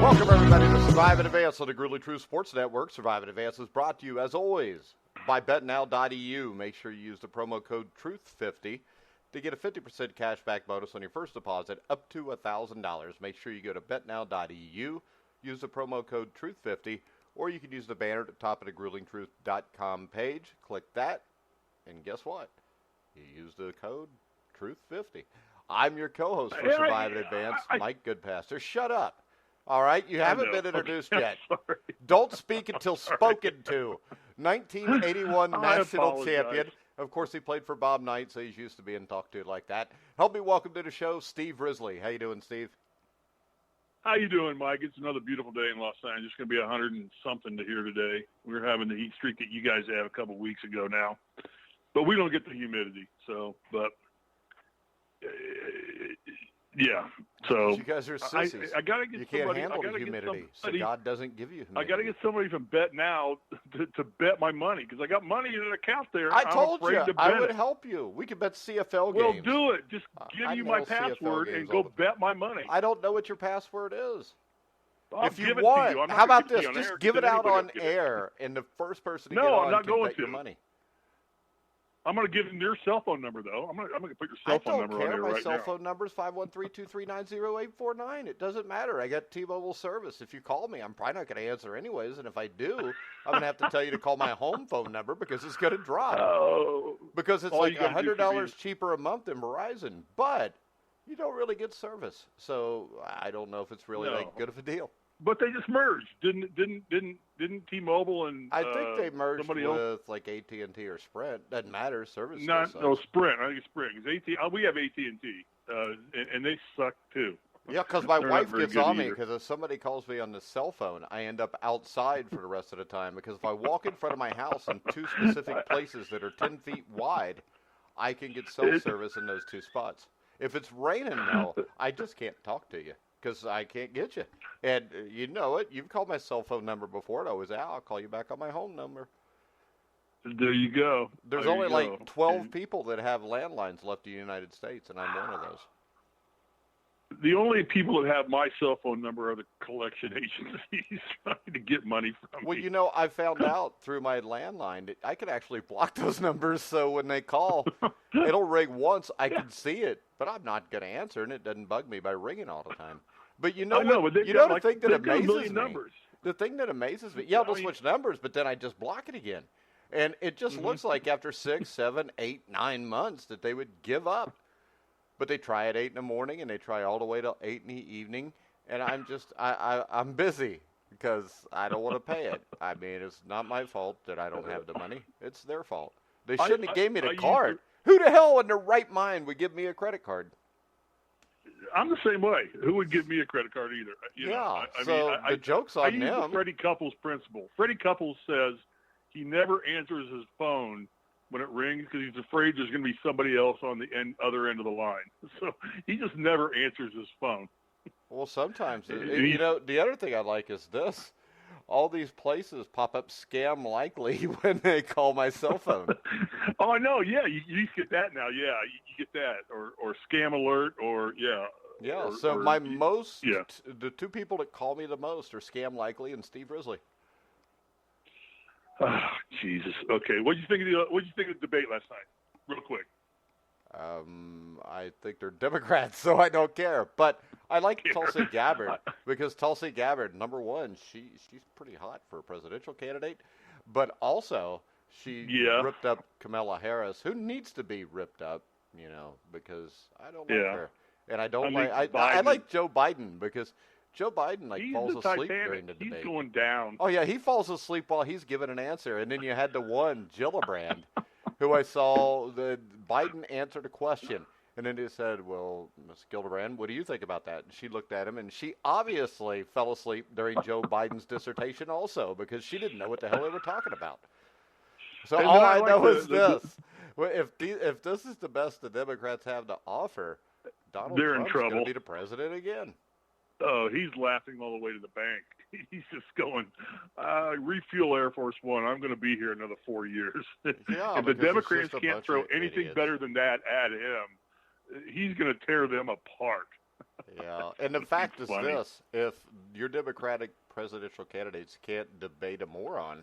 Welcome, everybody, to Survive and Advance on the Gruely True Sports Network. Survive and Advance is brought to you, as always, by BetNow.eu. Make sure you use the promo code TRUTH50 to get a 50% cashback bonus on your first deposit up to $1,000. Make sure you go to BetNow.eu, use the promo code TRUTH50, or you can use the banner at the top of the GruelingTruth.com page. Click that, and guess what? You use the code TRUTH50. I'm your co-host for Survive and Advance, Mike Goodpaster. Shut up. All right, you haven't been introduced yet. Don't speak until spoken to. 1981 national champion. Of course, he played for Bob Knight, so he's used to being talked to like that. Help me welcome to the show, Steve Risley. How you doing, Steve? How you doing, Mike? It's another beautiful day in Los Angeles. It's going to be 100 and something to here today. We're having the heat streak that you guys had a couple weeks ago now, but we don't get the humidity. So, but. Yeah, so you guys are sissies. I gotta get you can't handle the humidity, so God doesn't give you humidity. I got to get somebody from Bet Now to bet my money because I got money in an account there. I told you I would help you. We could bet CFL games. Well, do it. Just give you my password and go bet my money. I don't know what your password is. Well, if you want, how about this? Just give it out on air, and the first person to get on can bet your money. I'm going to give them your cell phone number, though. I'm going to put your cell phone number on there right now. My cell phone number is 513-239-0849. It doesn't matter. I got T-Mobile service. If you call me, I'm probably not going to answer anyways. And if I do, I'm going to have to tell you to call my home phone number because it's going to drop. Oh. Because it's like $100 cheaper a month than Verizon. But you don't really get service. So I don't know if it's really like good of a deal. But they just merged, didn't T-Mobile and I think they merged with else? like AT&T or Sprint. Doesn't matter. Service. No, Sprint. I think it's Sprint. We have AT&T, and they suck too. Yeah, because my wife gets on me because if somebody calls me on the cell phone, I end up outside for the rest of the time because if I walk in front of my house in two specific places that are 10 feet wide, I can get cell service in those two spots. If it's raining, though, I just can't talk to you. Because I can't get you. And you know it. You've called my cell phone number before. It always I'll call you back on my home number. There you go. There's only like 12 people that have landlines left in the United States, and I'm one of those. The only people that have my cell phone number are the collection agencies trying to get money from me. Well, you know, I found out through my landline that I can actually block those numbers, so when they call, it'll ring once. I can see it, but I'm not going to answer, and it doesn't bug me by ringing all the time. But you know, the thing that amazes me, the thing that amazes me, they'll switch numbers, but then I just block it again. And it just looks like after 6, 7, 8, 9 months that they would give up. But they try at 8 in the morning, and they try all the way to 8 in the evening. And I'm just, I'm busy because I don't want to pay it. I mean, it's not my fault that I don't have the money. It's their fault. They shouldn't have gave me the card. Who the hell in their right mind would give me a credit card? I'm the same way. Who would give me a credit card either? The joke's on them. I use the Freddie Couples principle. Freddie Couples says he never answers his phone when it rings because he's afraid there's going to be somebody else on the other end of the line. So he just never answers his phone. Well, sometimes, you know, the other thing I like is this. All these places pop up scam likely when they call my cell phone. Oh, I know. Yeah, you get that now. Yeah, you get that. Or scam alert or, yeah. Yeah, the two people that call me the most are Scam Likely and Steve Risley. Oh, Jesus. Okay, what did you think of the debate last night? Real quick. I think they're Democrats, so I don't care. But I like Tulsi Gabbard because Tulsi Gabbard, number one, she's pretty hot for a presidential candidate, but also she ripped up Kamala Harris, who needs to be ripped up, you know, because I don't like her, and I like Joe Biden because Joe Biden falls asleep during the debate. He's going down. Oh yeah, he falls asleep while he's giving an answer, and then you had the one Gillibrand. Who I saw, Biden answered a question, and then he said, well, Ms. Gillibrand, what do you think about that? And she looked at him, and she obviously fell asleep during Joe Biden's dissertation also because she didn't know what the hell they were talking about. So And all then I like know is this. Well, if this is the best the Democrats have to offer, Donald they're in Trump's going to trouble. be the president again. Oh, he's laughing all the way to the bank. He's just going, refuel Air Force One. I'm going to be here another 4 years. Yeah, if the because it's Democrats just a can't bunch throw of anything idiots. better than that at him, he's going to tear them apart. Yeah, and the fact is funny. this: if your Democratic presidential candidates can't debate a moron,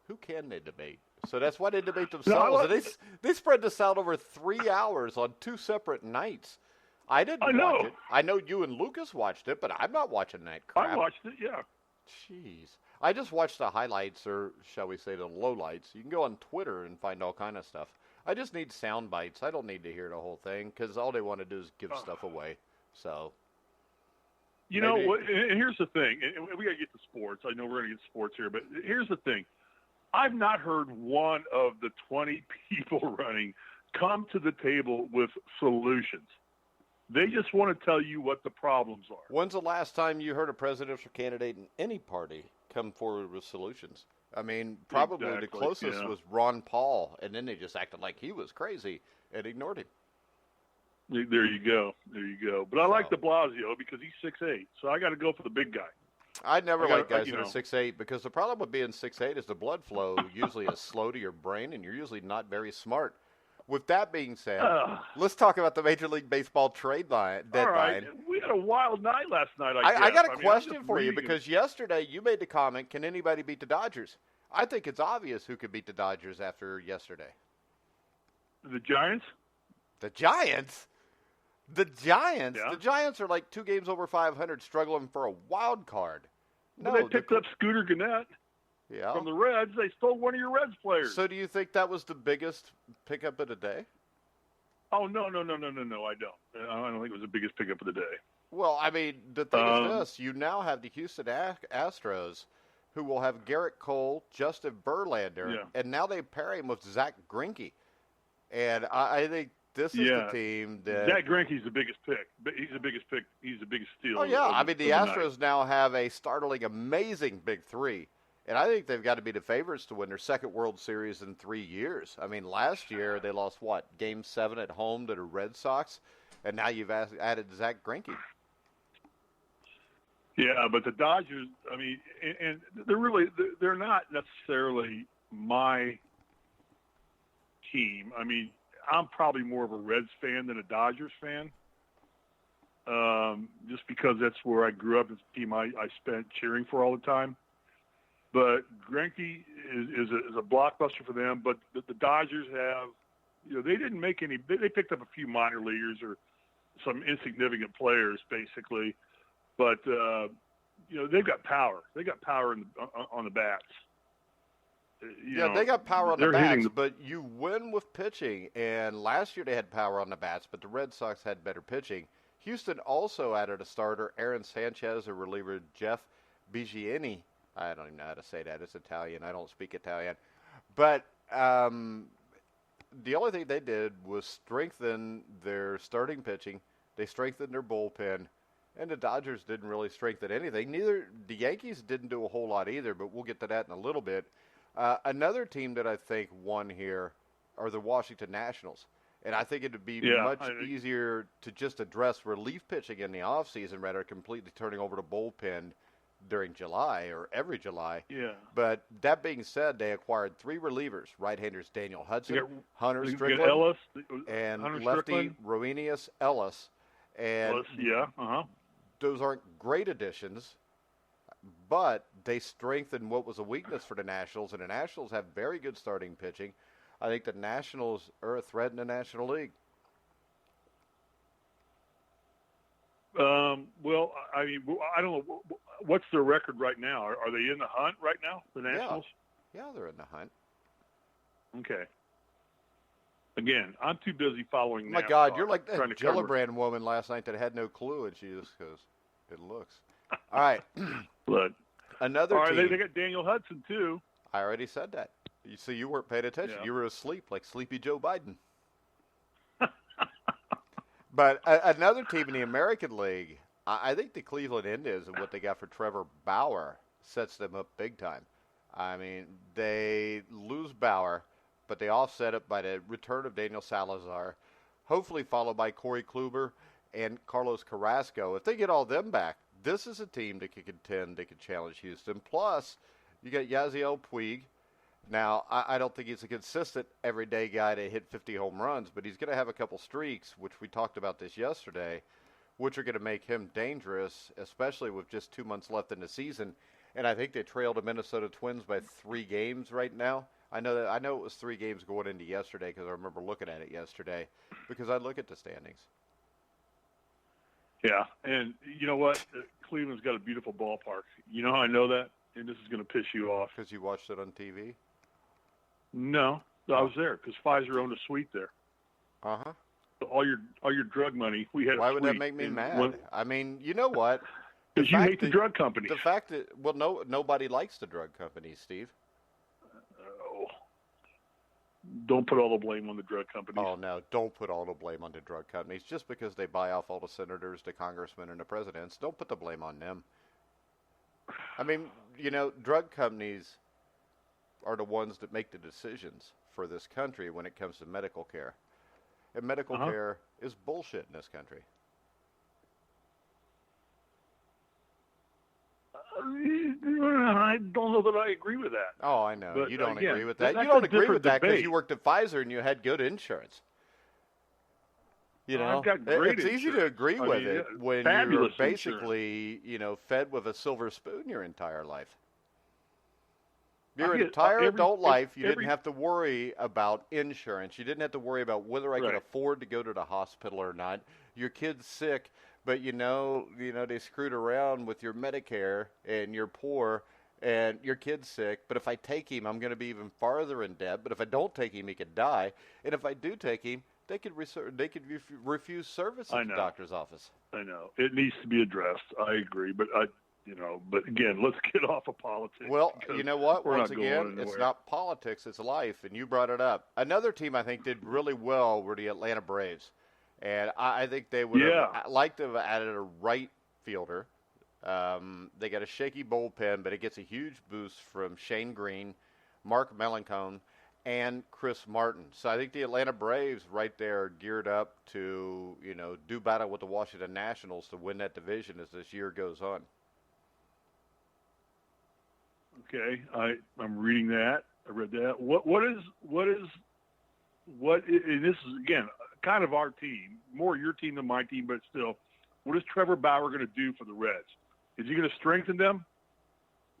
who can they debate? So that's why they debate themselves. And they spread this out over 3 hours on 2 separate nights. I didn't watch it. I know you and Lucas watched it, but I'm not watching that crap. I watched it, yeah. Jeez. I just watched the highlights, or shall we say the lowlights. You can go on Twitter and find all kind of stuff. I just need sound bites. I don't need to hear the whole thing, because all they want to do is give stuff away. So, you know, and here's the thing. And we got to get to sports. I know we're going to get to sports here, but here's the thing. I've not heard one of the 20 people running come to the table with solutions. They just want to tell you what the problems are. When's the last time you heard a presidential candidate in any party come forward with solutions? I mean, probably the closest was Ron Paul, and then they just acted like he was crazy and ignored him. There you go. There you go. But I like de Blasio because he's 6'8", so I got to go for the big guy. I never like guys that are 6'8", because the problem with being 6'8" is the blood flow usually is slow to your brain, and you're usually not very smart. With that being said, let's talk about the Major League Baseball trade deadline. All right. We had a wild night last night, I got a question for you, because yesterday you made the comment, can anybody beat the Dodgers? I think it's obvious who could beat the Dodgers after yesterday. The Giants? The Giants? The Giants? Yeah. The Giants are like 2 games over 500, struggling for a wild card. No, they picked up Scooter Gennett. Yeah. From the Reds. They stole one of your Reds players. So do you think that was the biggest pickup of the day? Oh, no, I don't. I don't think it was the biggest pickup of the day. Well, I mean, the thing is this. You now have the Houston Astros, who will have Garrett Cole, Justin Verlander, and now they pair him with Zach Greinke. And I think this is the team that... Zach Greinke's the biggest pick. He's the biggest pick. He's the biggest steal. Oh, yeah. I mean, the Astros now have a startling, amazing big three. And I think they've got to be the favorites to win their second World Series in 3 years. I mean, last year they lost, Game 7 at home to the Red Sox, and now you've added Zach Greinke. Yeah, but the Dodgers, I mean, and they're not necessarily my team. I mean, I'm probably more of a Reds fan than a Dodgers fan, just because that's where I grew up. It's a team I spent cheering for all the time. But Greinke is a blockbuster for them. But the Dodgers have, they didn't make any. They picked up a few minor leaguers or some insignificant players, basically. But they've got power. They got power on the bats. They got power on the bats, but you win with pitching. And last year they had power on the bats, but the Red Sox had better pitching. Houston also added a starter, Aaron Sanchez, a reliever, Jeff Bigieni. I don't even know how to say that. It's Italian. I don't speak Italian. But the only thing they did was strengthen their starting pitching. They strengthened their bullpen. And the Dodgers didn't really strengthen anything. Neither the Yankees didn't do a whole lot either, but we'll get to that in a little bit. Another team that I think won here are the Washington Nationals. And I think it would be much easier to just address relief pitching in the offseason rather than completely turning over the bullpen during July or every July. Yeah. But that being said, they acquired 3 relievers, right-handers Daniel Hudson, Hunter Strickland, Ellis, and Hunter lefty Strickland. Roenius Ellis. And those aren't great additions, but they strengthened what was a weakness for the Nationals, and the Nationals have very good starting pitching. I think the Nationals are a threat in the National League. Well, I mean, I don't know. What's their record right now? Are they in the hunt right now, the Nationals? Yeah, they're in the hunt. Okay. Again, I'm too busy following NASCAR. My God, you're like that Gillibrand woman last night that had no clue, and she just goes, it looks. All right. But another team. They got Daniel Hudson, too. I already said that. You see, you weren't paying attention. Yeah. You were asleep like Sleepy Joe Biden. But another team in the American League, I think the Cleveland Indians and what they got for Trevor Bauer sets them up big time. I mean, they lose Bauer, but they offset it by the return of Daniel Salazar, hopefully followed by Corey Kluber and Carlos Carrasco. If they get all them back, this is a team that could contend, they could challenge Houston. Plus, you got Yasiel Puig. Now, I don't think he's a consistent everyday guy to hit 50 home runs, but he's going to have a couple streaks, which we talked about this yesterday, which are going to make him dangerous, especially with just 2 months left in the season. And I think they trailed the Minnesota Twins by 3 games right now. I know it was 3 games going into yesterday because I remember looking at it yesterday because I look at the standings. Yeah, and you know what? Cleveland's got a beautiful ballpark. You know how I know that? And this is going to piss you off. Because you watched it on TV? No, I was there because Pfizer owned a suite there. Uh-huh. So all your drug money, we had a suite. Why would that make me mad? I mean, you know what? Because you hate the drug companies. The fact that, well, nobody likes the drug companies, Steve. Don't put all the blame on the drug companies. Oh, no, don't put all the blame on the drug companies. Just because they buy off all the senators, the congressmen, and the presidents, don't put the blame on them. I mean, you know, drug companies are the ones that make the decisions for this country when it comes to medical care. And medical care is bullshit in this country. I don't know that I agree with that. Oh, I know. But you don't again, agree with that. that's You don't a agree with different that because debate. you worked at Pfizer and you had good insurance. You know, I've got great it's easy to agree with it when you're fabulous basically, you know, fed with a silver spoon your entire life. Your get entire adult life, you every- didn't have to worry about insurance. You didn't have to worry about whether I could Right. afford to go to the hospital or not. Your kid's sick, but you know, they screwed around with your Medicare and you're poor and your kid's sick. But if I take him, I'm going to be even farther in debt. But if I don't take him, he could die. And if I do take him, they could refuse service at the doctor's office. I know. It needs to be addressed. I agree. But but again, let's get off of politics. Well, you know what? Once again, it's not politics, it's life, and you brought it up. Another team I think did really well were the Atlanta Braves. And I think they would have liked to have added a right fielder. They got a shaky bullpen, but it gets a huge boost from Shane Green, Mark Melancon, and Chris Martin. So I think the Atlanta Braves right there are geared up to, do battle with the Washington Nationals to win that division as this year goes on. Okay, I'm reading that. I read that. And this is again kind of our team, more your team than my team, but still, what is Trevor Bauer going to do for the Reds? Is he going to strengthen them?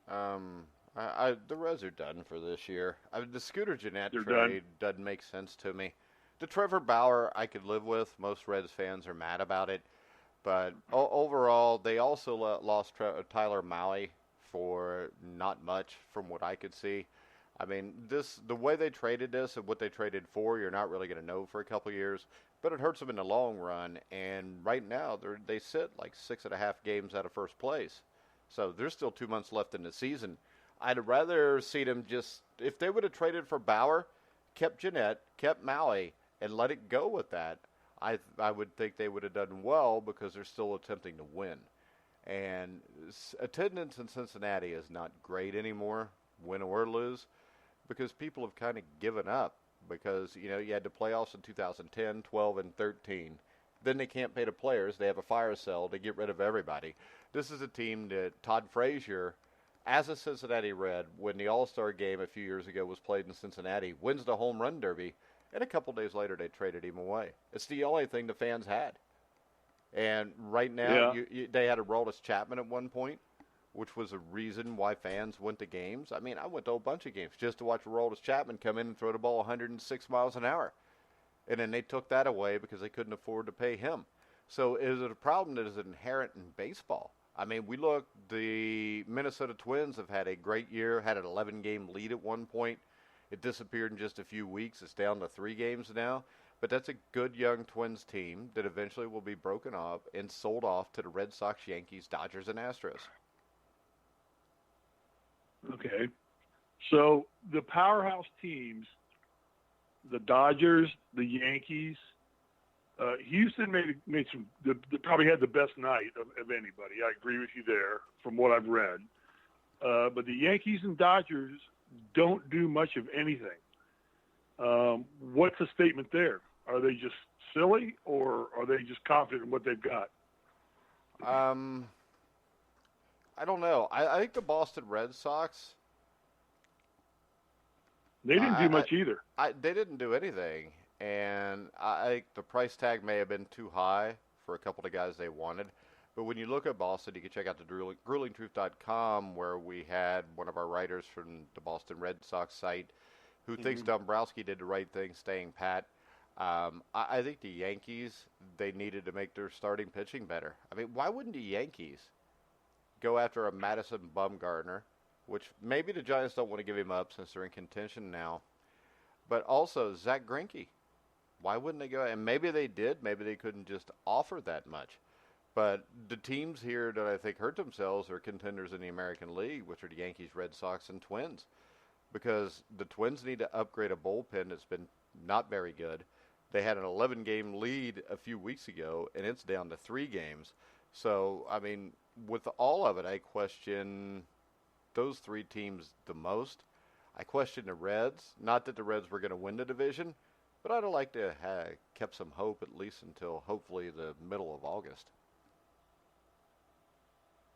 The Reds are done for this year. The Scooter Gennett trade doesn't make sense to me. The Trevor Bauer I could live with. Most Reds fans are mad about it, but overall, they also lost Tyler Mahle for not much from what I could see. I mean, the way they traded this and what they traded for, you're not really going to know for a couple of years, but it hurts them in the long run. And right now, they sit like 6.5 games out of first place. So there's still 2 months left in the season. I'd rather see them if they would have traded for Bauer, kept Gennett, kept Mahle, and let it go with that, I would think they would have done well because they're still attempting to win. And attendance in Cincinnati is not great anymore, win or lose, because people have kind of given up because, you had the playoffs in 2010, 12, and 13. Then they can't pay the players. They have a fire sale. They get rid of everybody. This is a team that Todd Frazier, as a Cincinnati Red, when the All-Star game a few years ago was played in Cincinnati, wins the home run derby, and a couple days later they traded him away. It's the only thing the fans had. And right now, they had Aroldis Chapman at one point, which was a reason why fans went to games. I mean, I went to a bunch of games just to watch Aroldis Chapman come in and throw the ball 106 miles an hour. And then they took that away because they couldn't afford to pay him. So is it a problem that is inherent in baseball? I mean, the Minnesota Twins have had a great year, had an 11-game lead at one point. It disappeared in just a few weeks. It's down to 3 games now. But that's a good young Twins team that eventually will be broken up and sold off to the Red Sox, Yankees, Dodgers, and Astros. Okay. So the powerhouse teams, the Dodgers, the Yankees, Houston made some. They probably had the best night of anybody. I agree with you there, from what I've read. But the Yankees and Dodgers don't do much of anything. What's the statement there? Are they just silly, or are they just confident in what they've got? I don't know. I think the Boston Red Sox. They didn't do much either. They didn't do anything, and I think the price tag may have been too high for a couple of guys they wanted. But when you look at Boston, you can check out the GrulingTruth.com, where we had one of our writers from the Boston Red Sox site who thinks Dombrowski did the right thing staying pat. I think the Yankees, they needed to make their starting pitching better. I mean, why wouldn't the Yankees go after a Madison Bumgarner, which maybe the Giants don't want to give him up since they're in contention now, but also Zach Greinke? Why wouldn't they go? And maybe they did. Maybe they couldn't just offer that much. But the teams here that I think hurt themselves are contenders in the American League, which are the Yankees, Red Sox, and Twins, because the Twins need to upgrade a bullpen that's been not very good. They had an 11-game lead a few weeks ago, and it's down to 3 games. So, I mean, with all of it, I question those 3 teams the most. I question the Reds. Not that the Reds were going to win the division, but I'd have liked to have kept some hope at least until hopefully the middle of August.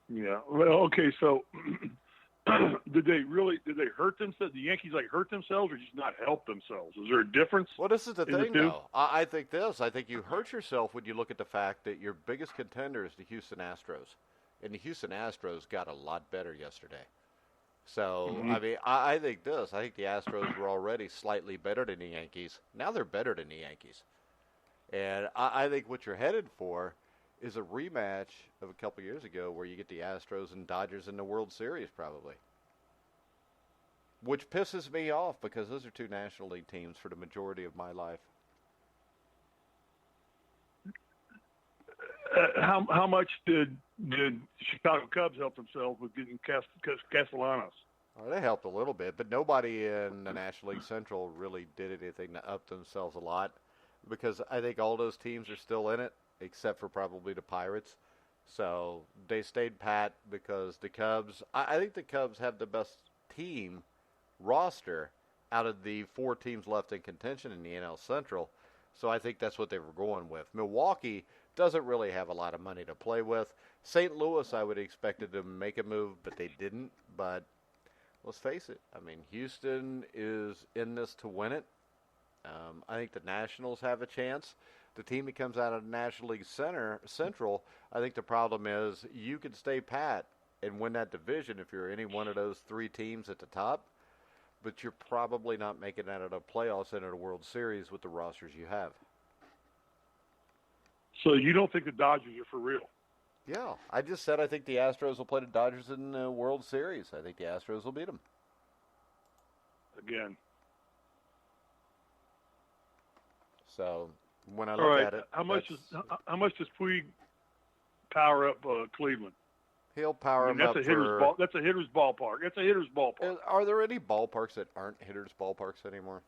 Yeah. Well, okay. So, did they hurt themselves? The Yankees hurt themselves, or just not help themselves? Is there a difference? Well, this is the thing, though. I think you hurt yourself when you look at the fact that your biggest contender is the Houston Astros, and the Houston Astros got a lot better yesterday. So, I mean, I think the Astros were already slightly better than the Yankees. Now they're better than the Yankees. And I think what you're headed for is a rematch of a couple years ago where you get the Astros and Dodgers in the World Series probably. Which pisses me off because those are 2 National League teams for the majority of my life. How much did Chicago Cubs help themselves with getting Castellanos? Well, they helped a little bit, but nobody in the National League Central really did anything to up themselves a lot because I think all those teams are still in it, except for probably the Pirates. So they stayed pat because the Cubs, I think the Cubs have the best team roster out of the 4 teams left in contention in the NL Central. So I think that's what they were going with. Milwaukee doesn't really have a lot of money to play with. St. Louis, I would have expected to make a move, but they didn't. But let's face it. I mean, Houston is in this to win it. I think the Nationals have a chance. The team that comes out of the National League Central, I think the problem is you can stay pat and win that division if you're any one of those 3 teams at the top, but you're probably not making it out of the playoffs and in a World Series with the rosters you have. So you don't think the Dodgers are for real? Yeah, I just said I think the Astros will play the Dodgers in the World Series. I think the Astros will beat them. Again. So when I look at it, how much does Puig power up Cleveland? He'll power him up. That's a hitter's ballpark. That's a hitter's ballpark. Are there any ballparks that aren't hitters' ballparks anymore?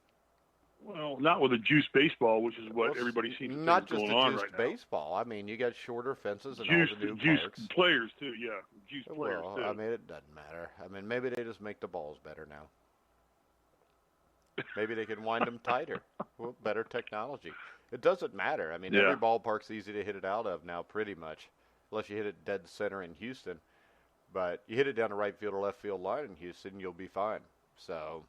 Well, not with a juice baseball, which is what everybody seems to think is going on right now. Not just baseball. I mean, you got shorter fences and all the new parks. Players too, yeah. Juice players too. I mean, it doesn't matter. I mean, maybe they just make the balls better now. Maybe they can wind them tighter. Well, better technology. It doesn't matter. I mean, every ballpark's easy to hit it out of now, pretty much, unless you hit it dead center in Houston. But you hit it down the right field or left field line in Houston, you'll be fine. So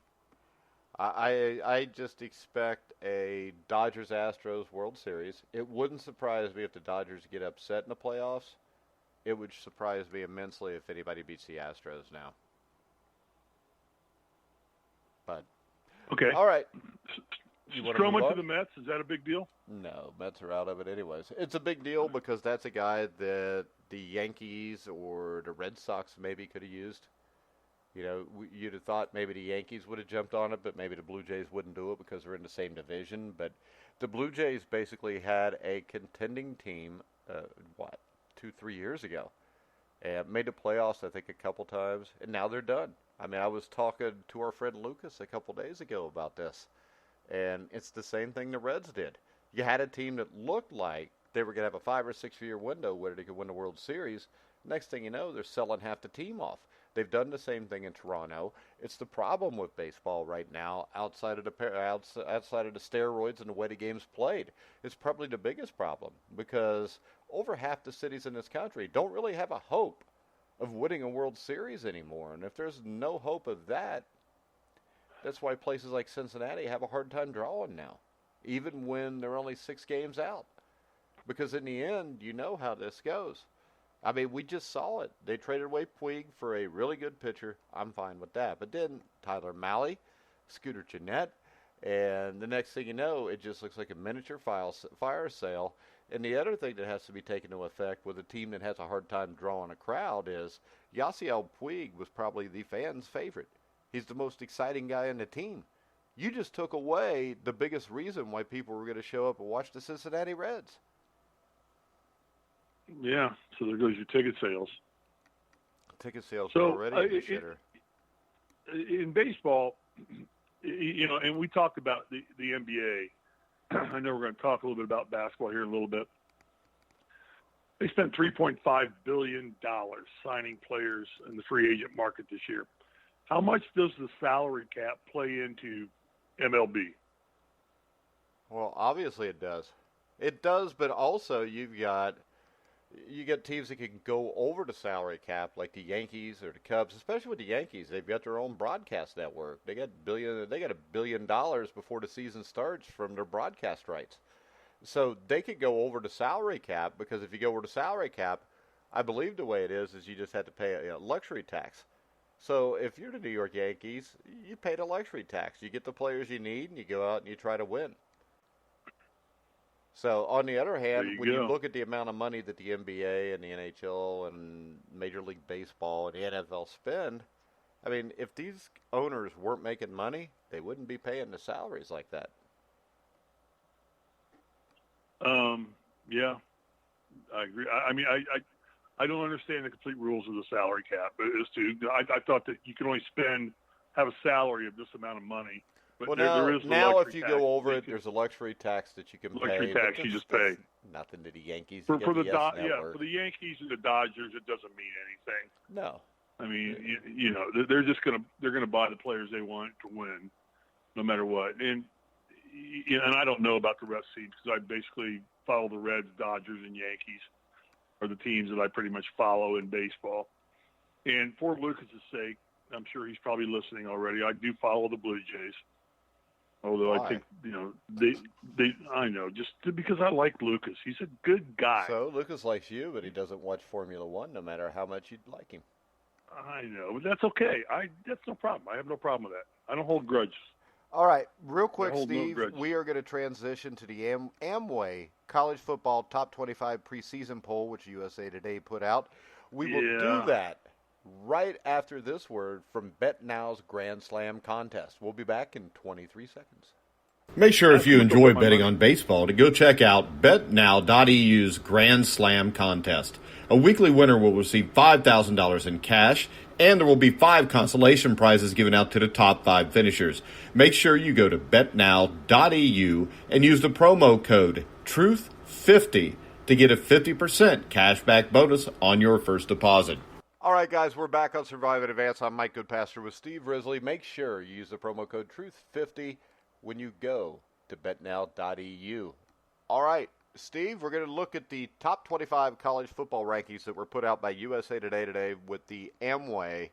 I just expect a Dodgers-Astros World Series. It wouldn't surprise me if the Dodgers get upset in the playoffs. It would surprise me immensely if anybody beats the Astros now. But okay, all right. Stroman to the Mets, is that a big deal? No, Mets are out of it anyways. It's a big deal because that's a guy that the Yankees or the Red Sox maybe could have used. You know, you'd have thought maybe the Yankees would have jumped on it, but maybe the Blue Jays wouldn't do it because they're in the same division. But the Blue Jays basically had a contending team, 2-3 years ago, and made the playoffs, I think, a couple times, and now they're done. I mean, I was talking to our friend Lucas a couple days ago about this, and it's the same thing the Reds did. You had a team that looked like they were going to have a 5 or 6 year window where they could win the World Series. Next thing you know, they're selling half the team off. They've done the same thing in Toronto. It's the problem with baseball right now, outside of the steroids and the way the game's played. It's probably the biggest problem because over half the cities in this country don't really have a hope of winning a World Series anymore. And if there's no hope of that, that's why places like Cincinnati have a hard time drawing now, even when they're only 6 games out. Because in the end, you know how this goes. I mean, we just saw it. They traded away Puig for a really good pitcher. I'm fine with that. But then Tyler Mahle, Scooter Gennett, and the next thing you know, it just looks like a miniature fire sale. And the other thing that has to be taken into effect with a team that has a hard time drawing a crowd is Yasiel Puig was probably the fans' favorite. He's the most exciting guy on the team. You just took away the biggest reason why people were going to show up and watch the Cincinnati Reds. Yeah, so there goes your ticket sales. Ticket sales are already in the shitter. In baseball, you know, and we talked about the NBA. I know we're going to talk a little bit about basketball here in a little bit. They spent $3.5 billion signing players in the free agent market this year. How much does the salary cap play into MLB? Well, obviously it does. It does, but also you got teams that can go over the salary cap, like the Yankees or the Cubs. Especially with the Yankees, they've got their own broadcast network. They got $1 billion before the season starts from their broadcast rights. So they could go over the salary cap, because if you go over the salary cap, I believe the way it is you just have to pay a luxury tax. So if you're the New York Yankees, you pay the luxury tax. You get the players you need, and you go out and you try to win. So on the other hand, when you look at the amount of money that the NBA and the NHL and Major League Baseball and the NFL spend, I mean, if these owners weren't making money, they wouldn't be paying the salaries like that. Yeah, I agree. I mean, I don't understand the complete rules of the salary cap. I thought that you could only have a salary of this amount of money. But well, there is now if you go over it, there's a luxury tax that you can pay. Luxury tax you just pay. Nothing to the Yankees. For the Yankees and the Dodgers, it doesn't mean anything. No. I mean, you know, they're gonna buy the players they want to win, no matter what. And I don't know about the rest teams because I basically follow the Reds, Dodgers, and Yankees are the teams that I pretty much follow in baseball. And for Lucas's sake, I'm sure he's probably listening already. I do follow the Blue Jays. Although I think, you know, I know, just because I like Lucas. He's a good guy. So Lucas likes you, but he doesn't watch Formula One no matter how much you'd like him. I know, but that's okay. That's no problem. I have no problem with that. I don't hold grudges. All right, real quick, Steve, we are going to transition to the Amway College Football Top 25 Preseason Poll, which USA Today put out. We will do that right after this word from BetNow's Grand Slam contest. We'll be back in 23 seconds. Make sure if you enjoy betting on baseball to go check out BetNow.eu's Grand Slam contest. A weekly winner will receive $5,000 in cash, and there will be 5 consolation prizes given out to the top 5 finishers. Make sure you go to BetNow.eu and use the promo code TRUTH50 to get a 50% cashback bonus on your first deposit. All right, guys, we're back on Survive and Advance. I'm Mike Goodpaster with Steve Risley. Make sure you use the promo code TRUTH50 when you go to betnow.eu. All right, Steve, we're going to look at the top 25 college football rankings that were put out by USA today with the Amway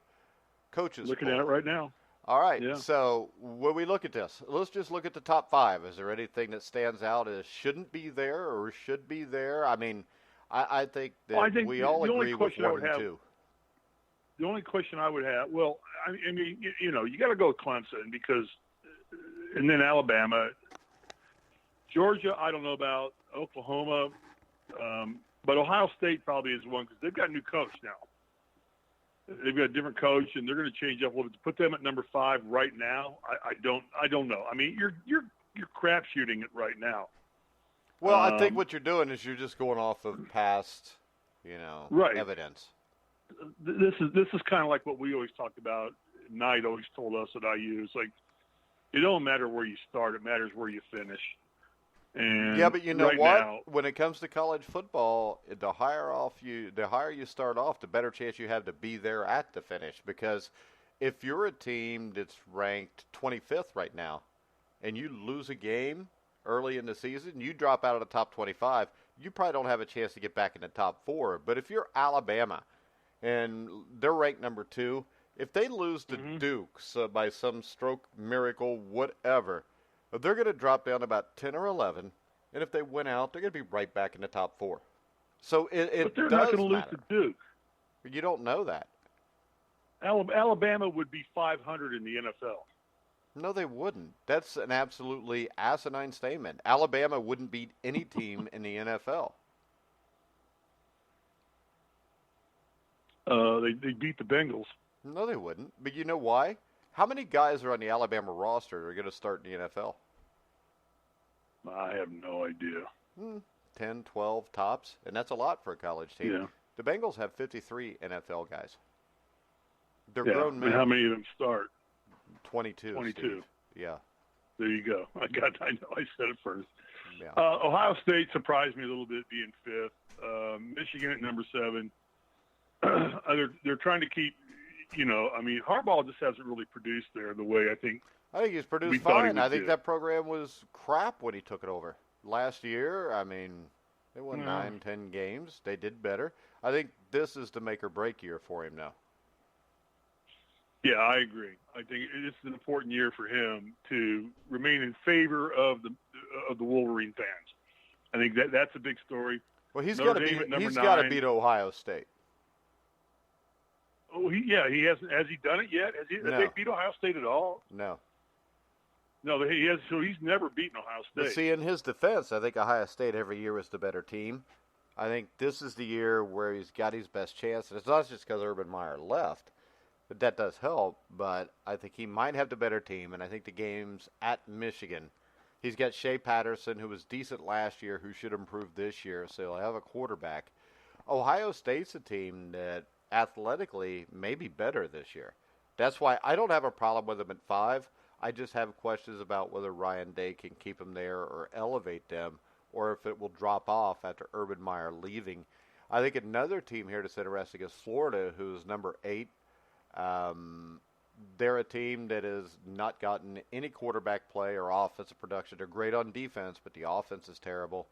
coaches. Looking at it right now. All right, so when we look at this, let's just look at the top 5. Is there anything that stands out as shouldn't be there or should be there? I mean, I think that we all agree with 1 and 2. The only question I would have, well, I mean, you know, you got to go with Clemson because, and then Alabama, Georgia. I don't know about Oklahoma, but Ohio State probably is one because they've got a new coach now. They've got a different coach, and they're going to change up a little bit. To put them at number 5 right now, I don't know. I mean, you're crapshooting it right now. Well, I think what you're doing is you're just going off of past, evidence. This is kind of like what we always talked about. Knight always told us at IU. It's like it don't matter where you start; it matters where you finish. And yeah, but you know right what? now, When it comes to college football, the higher you start off, the better chance you have to be there at the finish. Because if you're a team that's ranked 25th right now, and you lose a game early in the season, you drop out of the top 25. You probably don't have a chance to get back in the top 4. But if you're Alabama and they're ranked number 2, if they lose to Duke by some stroke miracle, whatever, they're going to drop down about 10 or 11. And if they win out, they're going to be right back in the top 4. So but they're does not going to lose matter. to Duke. You don't know that. Alabama would be 500 in the NFL. No, they wouldn't. That's an absolutely asinine statement. Alabama wouldn't beat any team in the NFL. They beat the Bengals. No, they wouldn't. But you know why? How many guys are on the Alabama roster that are going to start in the NFL? I have no idea. 10, 12 tops, and that's a lot for a college team. Yeah. The Bengals have 53 NFL guys. They're Yeah. grown men. And how many of them start? 22. 22. Steve. Yeah. There you go. I know. I said it first. Yeah. Ohio State surprised me a little bit being 5th. Michigan at number 7. They're trying to keep, Harbaugh just hasn't really produced there the way I think he's produced we thought he fine. would I think do. that program was crap when he took it over. Last year, they won 9, 10 games. They did better. I think this is the make or break year for him now. Yeah, I agree. I think it's an important year for him to remain in favor of the Wolverine fans. I think that's a big story. Well, he's Notre got to Dame at number he's got to 9. beat Ohio State. Oh, he hasn't. Has he done it yet? Has they beat Ohio State at all? No. No, he has. So he's never beaten Ohio State. But see, in his defense, I think Ohio State every year was the better team. I think this is the year where he's got his best chance. And it's not just because Urban Meyer left. But that does help. But I think he might have the better team. And I think the game's at Michigan. He's got Shea Patterson, who was decent last year, who should improve this year. So he'll have a quarterback. Ohio State's a team that athletically may be better this year. That's why I don't have a problem with them at 5. I just have questions about whether Ryan Day can keep them there or elevate them, or if it will drop off after Urban Meyer leaving. I think another team here that's interesting is Florida, who's number 8. They're a team that has not gotten any quarterback play or offensive production. They're great on defense, but the offense is terrible.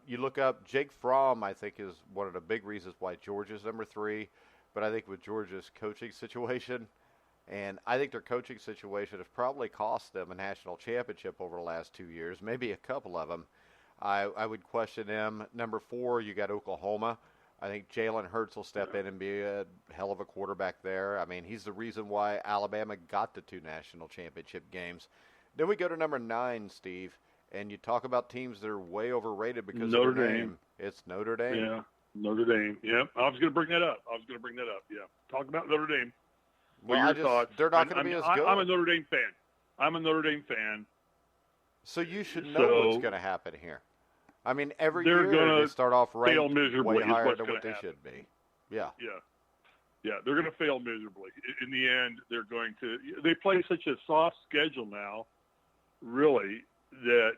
You look up Jake Fromm, I think, is one of the big reasons why Georgia's number 3. But I think with Georgia's coaching situation, and I think their coaching situation has probably cost them a national championship over the last 2 years, maybe a couple of them. I would question them. Number 4, you got Oklahoma. I think Jalen Hurts will step in and be a hell of a quarterback there. He's the reason why Alabama got the 2 national championship games. Then we go to number 9, Steve. And you talk about teams that are way overrated because Notre of their Dame. name. It's Notre Dame. Yeah, Notre Dame. Yep, I was going to bring that up. Yeah, talk about Notre Dame. What are your thoughts? They're not going to be as good. I'm a Notre Dame fan. So you should know what's going to happen here. Every They're year they start off ranked fail miserably way is higher what's than what they gonna happen. should be. Yeah. Yeah, they're going to fail miserably. In the end, they're going to. They play such a soft schedule now, really, that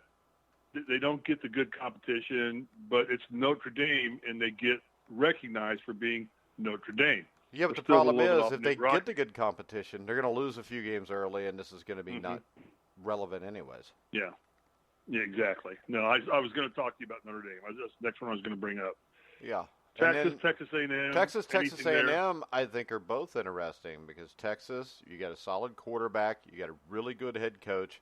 they don't get the good competition. But it's Notre Dame, and they get recognized for being Notre Dame. Yeah, but They're the still problem a little is bit if they off Nick get the good competition, they're going to lose a few games early, and this is going to be not relevant anyways. Yeah, exactly. No, I was going to talk to you about Notre Dame. That's the next one I was going to bring up. Yeah. Texas A&M. Texas anything there? A&M, I think, are both interesting because Texas, you got a solid quarterback, you got a really good head coach.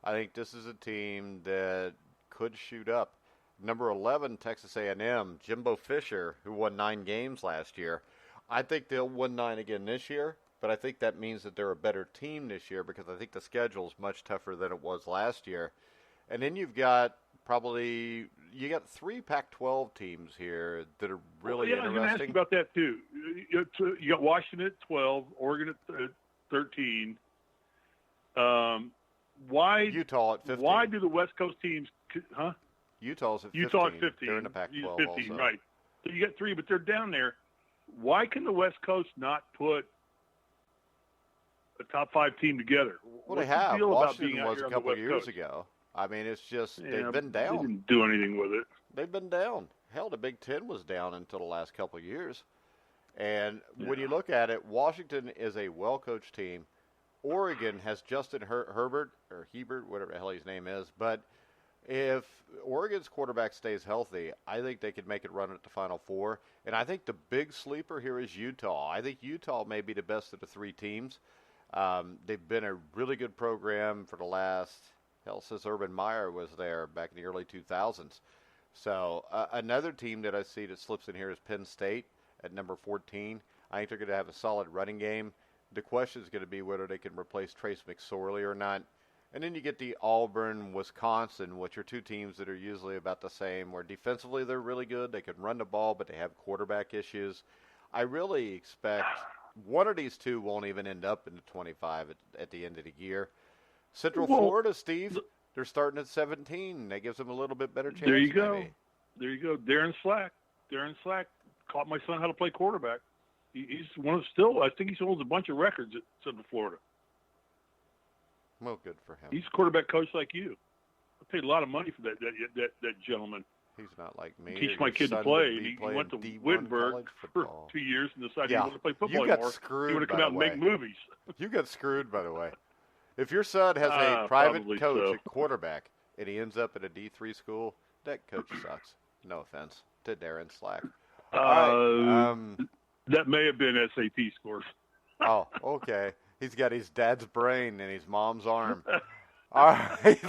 I think this is a team that could shoot up. Number 11, Texas A&M, Jimbo Fisher, who won 9 games last year. I think they'll win 9 again this year, but I think that means that they're a better team this year because I think the schedule is much tougher than it was last year. And then you've got you got 3 Pac-12 teams here that are really interesting. I was going to ask you about that too. You got Washington at 12, Oregon at 13. Why Utah at 15? Why do the West Coast teams? Utah's at 15. Utah at 15. They're in the Pac-12 15, also. right? So you got 3, but they're down there. Why can the West Coast not put a top 5 team together? Well, What's they have. the deal about Washington being out was here a on the couple West of years Coast? ago. I mean, it's just Yeah, they've been down. They didn't do anything with it. They've been down. Hell, the Big Ten was down until the last couple of years. And when you look at it, Washington is a well-coached team. Oregon has Justin Herbert, or Hebert, whatever the hell his name is. But if Oregon's quarterback stays healthy, I think they could make it run at the Final Four. And I think the big sleeper here is Utah. I think Utah may be the best of the three teams. They've been a really good program for the last, since Urban Meyer was there back in the early 2000s. So another team that I see that slips in here is Penn State at number 14. I think they're going to have a solid running game. The question is going to be whether they can replace Trace McSorley or not. And then you get the Auburn, Wisconsin, which are two teams that are usually about the same, where defensively they're really good. They can run the ball, but they have quarterback issues. I really expect one of these two won't even end up in the 25 at the end of the year. Central Florida, Steve, they're starting at 17. That gives them a little bit better chance. There you go. Maybe. There you go. Darren Slack taught my son how to play quarterback. He's I think he holds a bunch of records at Central Florida. Well, good for him. He's a quarterback coach like you. I paid a lot of money for that gentleman. He's not like me. Teach my kid to play. He went to Wittenberg for 2 years and decided he wanted to play football anymore. Screwed, he wanted to come out and make movies. You got screwed, by the way. If your son has a private coach at quarterback and he ends up at a D3 school, that coach sucks. No offense to Darren Slack. That may have been SAT scores. Oh, okay. He's got his dad's brain and his mom's arm. All right.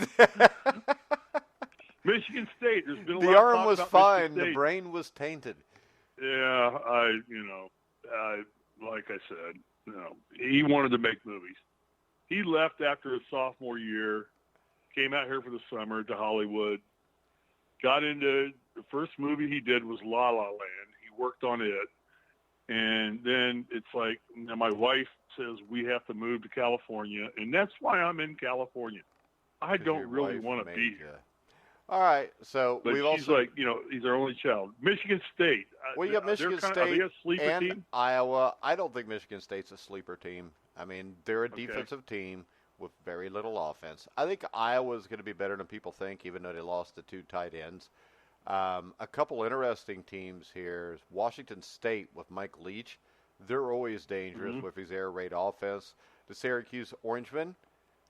Michigan State. There's been a lot the arm of talk was about fine. The brain was tainted. Yeah, like I said, he wanted to make movies. He left after his sophomore year, came out here for the summer to Hollywood, got into the first movie he did was La La Land. He worked on it. And then it's like, my wife says we have to move to California, and that's why I'm in California. I don't really want to be here. All right, so but she's like, he's our only child. Michigan State. Well, you got Michigan State are they a sleeper and team? Iowa. I don't think Michigan State's a sleeper team. I mean, they're a defensive team with very little offense. I think Iowa's going to be better than people think, even though they lost the two tight ends. A couple interesting teams here is Washington State with Mike Leach. They're always dangerous with his air raid offense. The Syracuse Orangemen,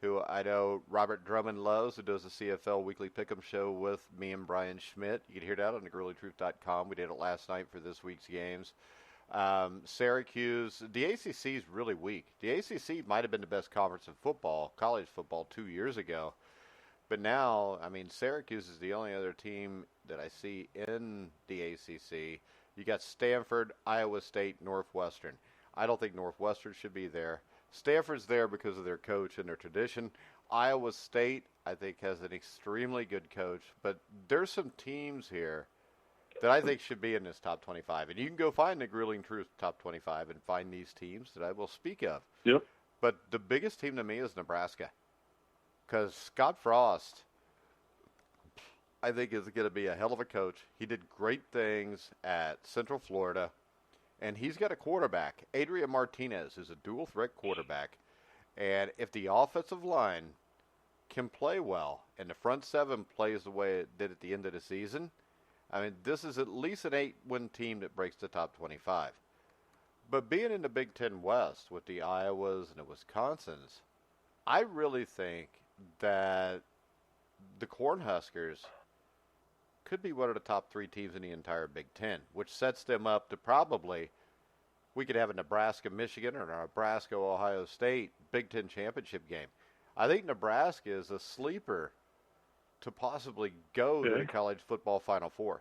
who I know Robert Drummond loves, who does the CFL Weekly Pick'em show with me and Brian Schmidt. You can hear that on thegurleytruth.com. We did it last night for this week's games. Syracuse, the ACC is really weak. The ACC might have been the best conference in football, college football, 2 years ago. But now, I mean, Syracuse is the only other team that I see in the ACC. You got Stanford, Iowa State, Northwestern. I don't think Northwestern should be there. Stanford's there because of their coach and their tradition. Iowa State, I think, has an extremely good coach. But there's some teams here that I think should be in this top 25. And you can go find the Grueling Truth top 25 and find these teams that I will speak of. Yep. But the biggest team to me is Nebraska. Because Scott Frost, I think, is going to be a hell of a coach. He did great things at Central Florida, and he's got a quarterback, Adrian Martinez, who's a dual-threat quarterback. And if the offensive line can play well and the front seven plays the way it did at the end of the season, I mean, this is at least an 8-win team that breaks the top 25. But being in the Big Ten West with the Iowas and the Wisconsins, I really think that the Cornhuskers could be one of the top 3 teams in the entire Big Ten, which sets them up to probably, we could have a Nebraska-Michigan or a Nebraska-Ohio State Big Ten championship game. I think Nebraska is a sleeper to possibly go to the college football Final Four.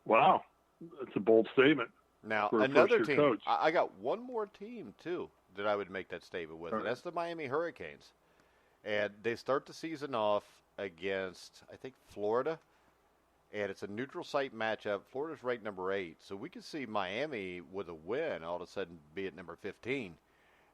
Wow. That's a bold statement. Now, another team, coach. I got one more team, too, that I would make that statement with, and that's the Miami Hurricanes. And they start the season off against, I think, Florida, and it's a neutral site matchup. Florida's ranked number 8, so we could see Miami with a win all of a sudden be at number 15.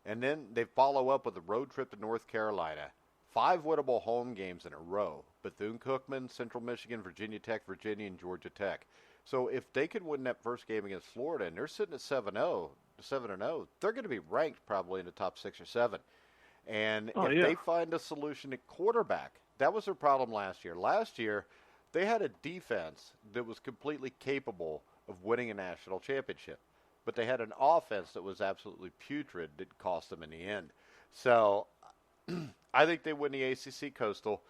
And then they follow up with a road trip to North Carolina. 5 winnable home games in a row. Bethune-Cookman, Central Michigan, Virginia Tech, Virginia, and Georgia Tech. So if they can win that first game against Florida, and they're sitting at 7-0, they're going to be ranked probably in the top 6 or 7. And Oh, if yeah. they find a solution at quarterback, that was their problem last year. Last year, they had a defense that was completely capable of winning a national championship, but they had an offense that was absolutely putrid that cost them in the end. So I think they win the ACC Coastal,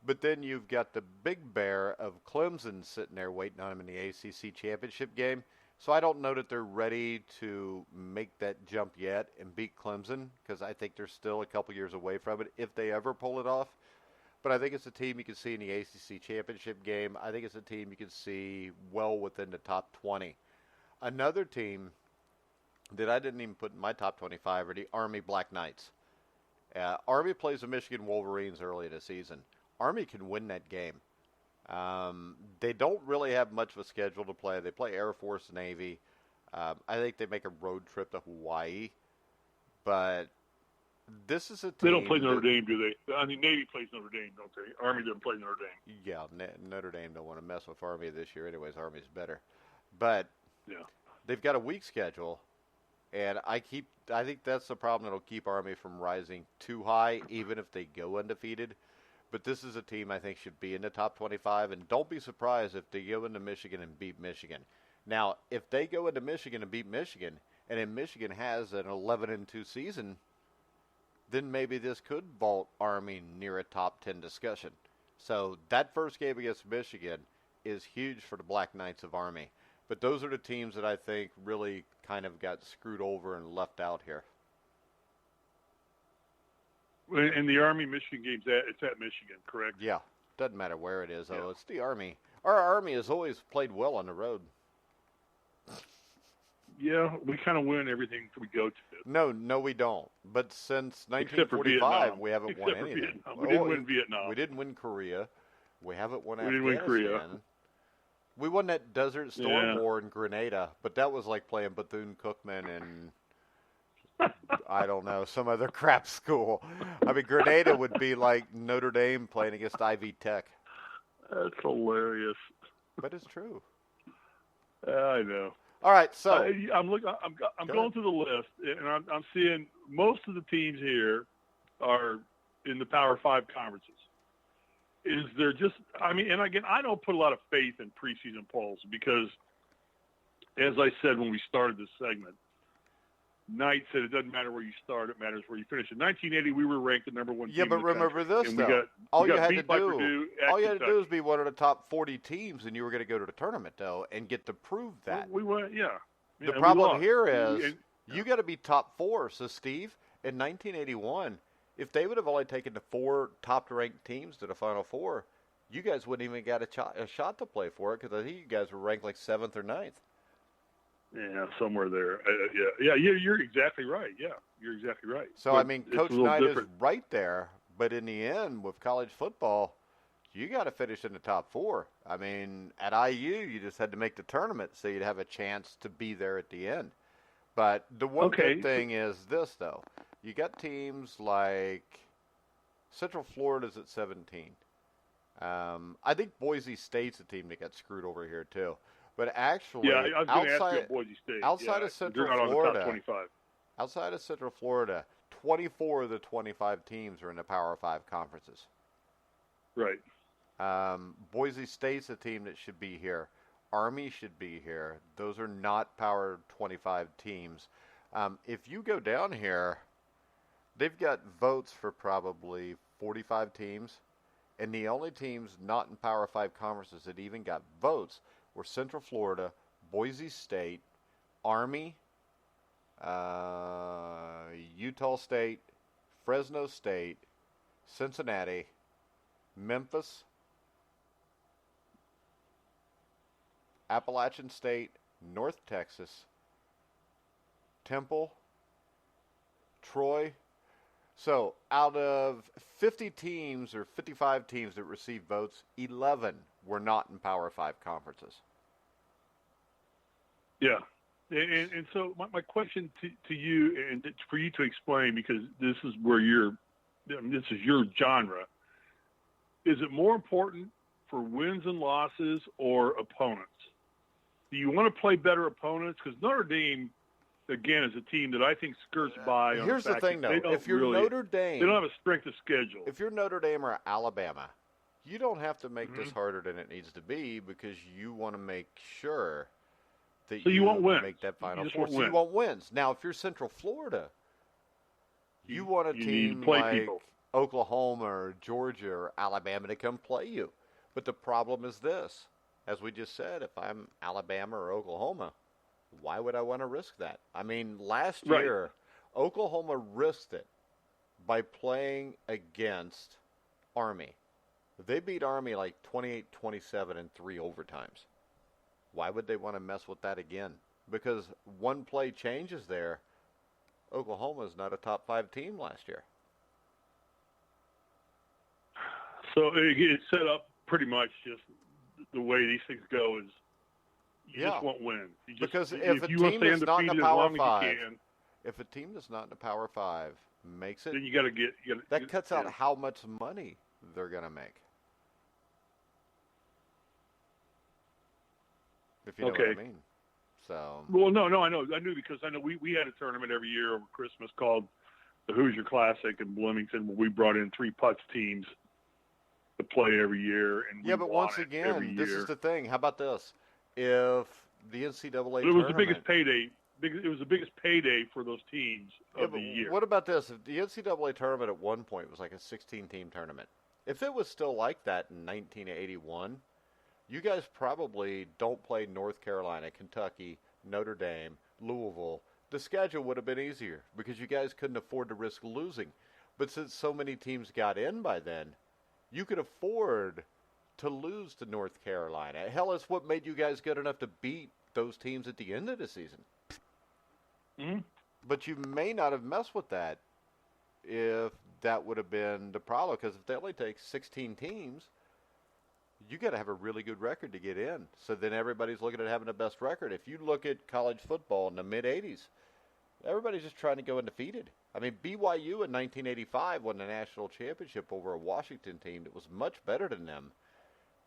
but then you've got the big bear of Clemson sitting there waiting on them in the ACC championship game. So I don't know that they're ready to make that jump yet and beat Clemson, because I think they're still a couple years away from it if they ever pull it off. But I think it's a team you can see in the ACC championship game. I think it's a team you can see well within the top 20. Another team that I didn't even put in my top 25 are the Army Black Knights. Army plays the Michigan Wolverines early this season. Army can win that game. They don't really have much of a schedule to play. They play Air Force, Navy. I think they make a road trip to Hawaii. But this is a team. They don't play Notre Dame, do they? I mean, Navy plays Notre Dame, don't they? Army doesn't play Notre Dame. Yeah, Notre Dame don't want to mess with Army this year. Anyways, Army's better. But Yeah. they've got a weak schedule. And I think that's the problem that'll keep Army from rising too high, even if they go undefeated. But this is a team I think should be in the top 25, and don't be surprised if they go into Michigan and beat Michigan. Now, if they go into Michigan and beat Michigan, and then Michigan has an 11-2 season, then maybe this could vault Army near a top 10 discussion. So that first game against Michigan is huge for the Black Knights of Army. But those are the teams that I think really kind of got screwed over and left out here. And the Army-Michigan games, it's at Michigan, correct? Yeah, doesn't matter where it is, though. Yeah. It's the Army. Our Army has always played well on the road. Yeah, we kind of win everything we go to. No, we don't. But since Except for 1945, Vietnam. we haven't won Except for anything. Vietnam. We didn't win Vietnam. We didn't win Korea. We haven't won We Afghanistan. didn't win Korea. We won that Desert Storm Yeah. War in Grenada, but that was like playing Bethune-Cookman and I don't know, some other crap school. I mean, Grenada would be like Notre Dame playing against Ivy Tech. That's hilarious. But it's true. I know. All right, so I'm going through the list, and I'm seeing most of the teams here are in the Power 5 conferences. Is there just, I mean, and again, I don't put a lot of faith in preseason polls because, as I said when we started this segment, Knight said it doesn't matter where you start, it matters where you finish. In 1980, we were ranked the number one team. yeah, but in the remember country, this and though. we got beat by Purdue at all you had to do Kentucky. is be one of the top 40 teams, and you were going to go to the tournament though, and get to prove that. We went, yeah. The and problem we lost. here is And- you got to be top 4. So, Steve, in 1981, if they would have only taken the 4 top-ranked teams to the Final Four, you guys wouldn't even got a shot to play for it because I think you guys were ranked like 7th or 9th. Yeah, somewhere there. Yeah, you're exactly right. Yeah, you're exactly right. So, But I mean, it's Coach a little Knight different. is right there, but in the end, with college football, you got to finish in the top 4. I mean, at IU, you just had to make the tournament so you'd have a chance to be there at the end. But the one good thing is this, though. You got teams like Central Florida's at 17. I think Boise State's a team that got screwed over here, too. But actually, Yeah, I was going to ask you about Boise State. outside yeah, of Central they're not Florida, on the top 25. Outside of Central Florida, 24 of the 25 teams are in the Power 5 conferences. Right. Boise State's a team that should be here. Army should be here. Those are not Power 25 teams. If you go down here, they've got votes for probably 45 teams, and the only teams not in Power 5 conferences that even got votes were Central Florida, Boise State, Army, Utah State, Fresno State, Cincinnati, Memphis, Appalachian State, North Texas, Temple, Troy. So out of 50 teams or 55 teams that received votes, 11 were not in Power 5 conferences. Yeah. And so my question to you, and for you to explain, because this is where this is your genre, is it more important for wins and losses or opponents? Do you want to play better opponents? Because Notre Dame again, is a team that I think skirts by. Here's on the thing, though. If you're Notre Dame, they don't have a strength of schedule. If you're Notre Dame or Alabama, you don't have to make this harder than it needs to be because you want to make sure that you won't win. Make that Final you Four. So you won't win. Now, if you're Central Florida, you want a team like people. Oklahoma or Georgia or Alabama to come play you. But the problem is this. As we just said, if I'm Alabama or Oklahoma, why would I want to risk that? I mean, last year, Oklahoma risked it by playing against Army. They beat Army like 28-27 in 3 overtimes. Why would they want to mess with that again? Because one play changes there. Oklahoma is not a top 5 team last year. So it's set up pretty much just the way these things go is you just won't win. Because if a team is not in the Power 5, if a team that's not in the Power 5 makes it, then you got to get that cuts out how much money they're going to make. If you know what I mean. So. Well, no, I know. I knew because I know we had a tournament every year over Christmas called the Hoosier Classic in Bloomington, where we brought in 3 putts teams to play every year. And but once again, this is the thing. How about this? If the NCAA tournament, it was the biggest payday. It was the biggest payday for those teams of the year. What about this? If the NCAA tournament at one point was like a 16-team tournament, if it was still like that in 1981, you guys probably don't play North Carolina, Kentucky, Notre Dame, Louisville. The schedule would have been easier because you guys couldn't afford to risk losing. But since so many teams got in by then, you could afford to lose to North Carolina. Hell, it's what made you guys good enough to beat those teams at the end of the season. Mm-hmm. But you may not have messed with that if that would have been the problem, because if they only take 16 teams, you got to have a really good record to get in. So then everybody's looking at having the best record. If you look at college football in the mid-'80s, everybody's just trying to go undefeated. I mean, BYU in 1985 won the national championship over a Washington team that was much better than them.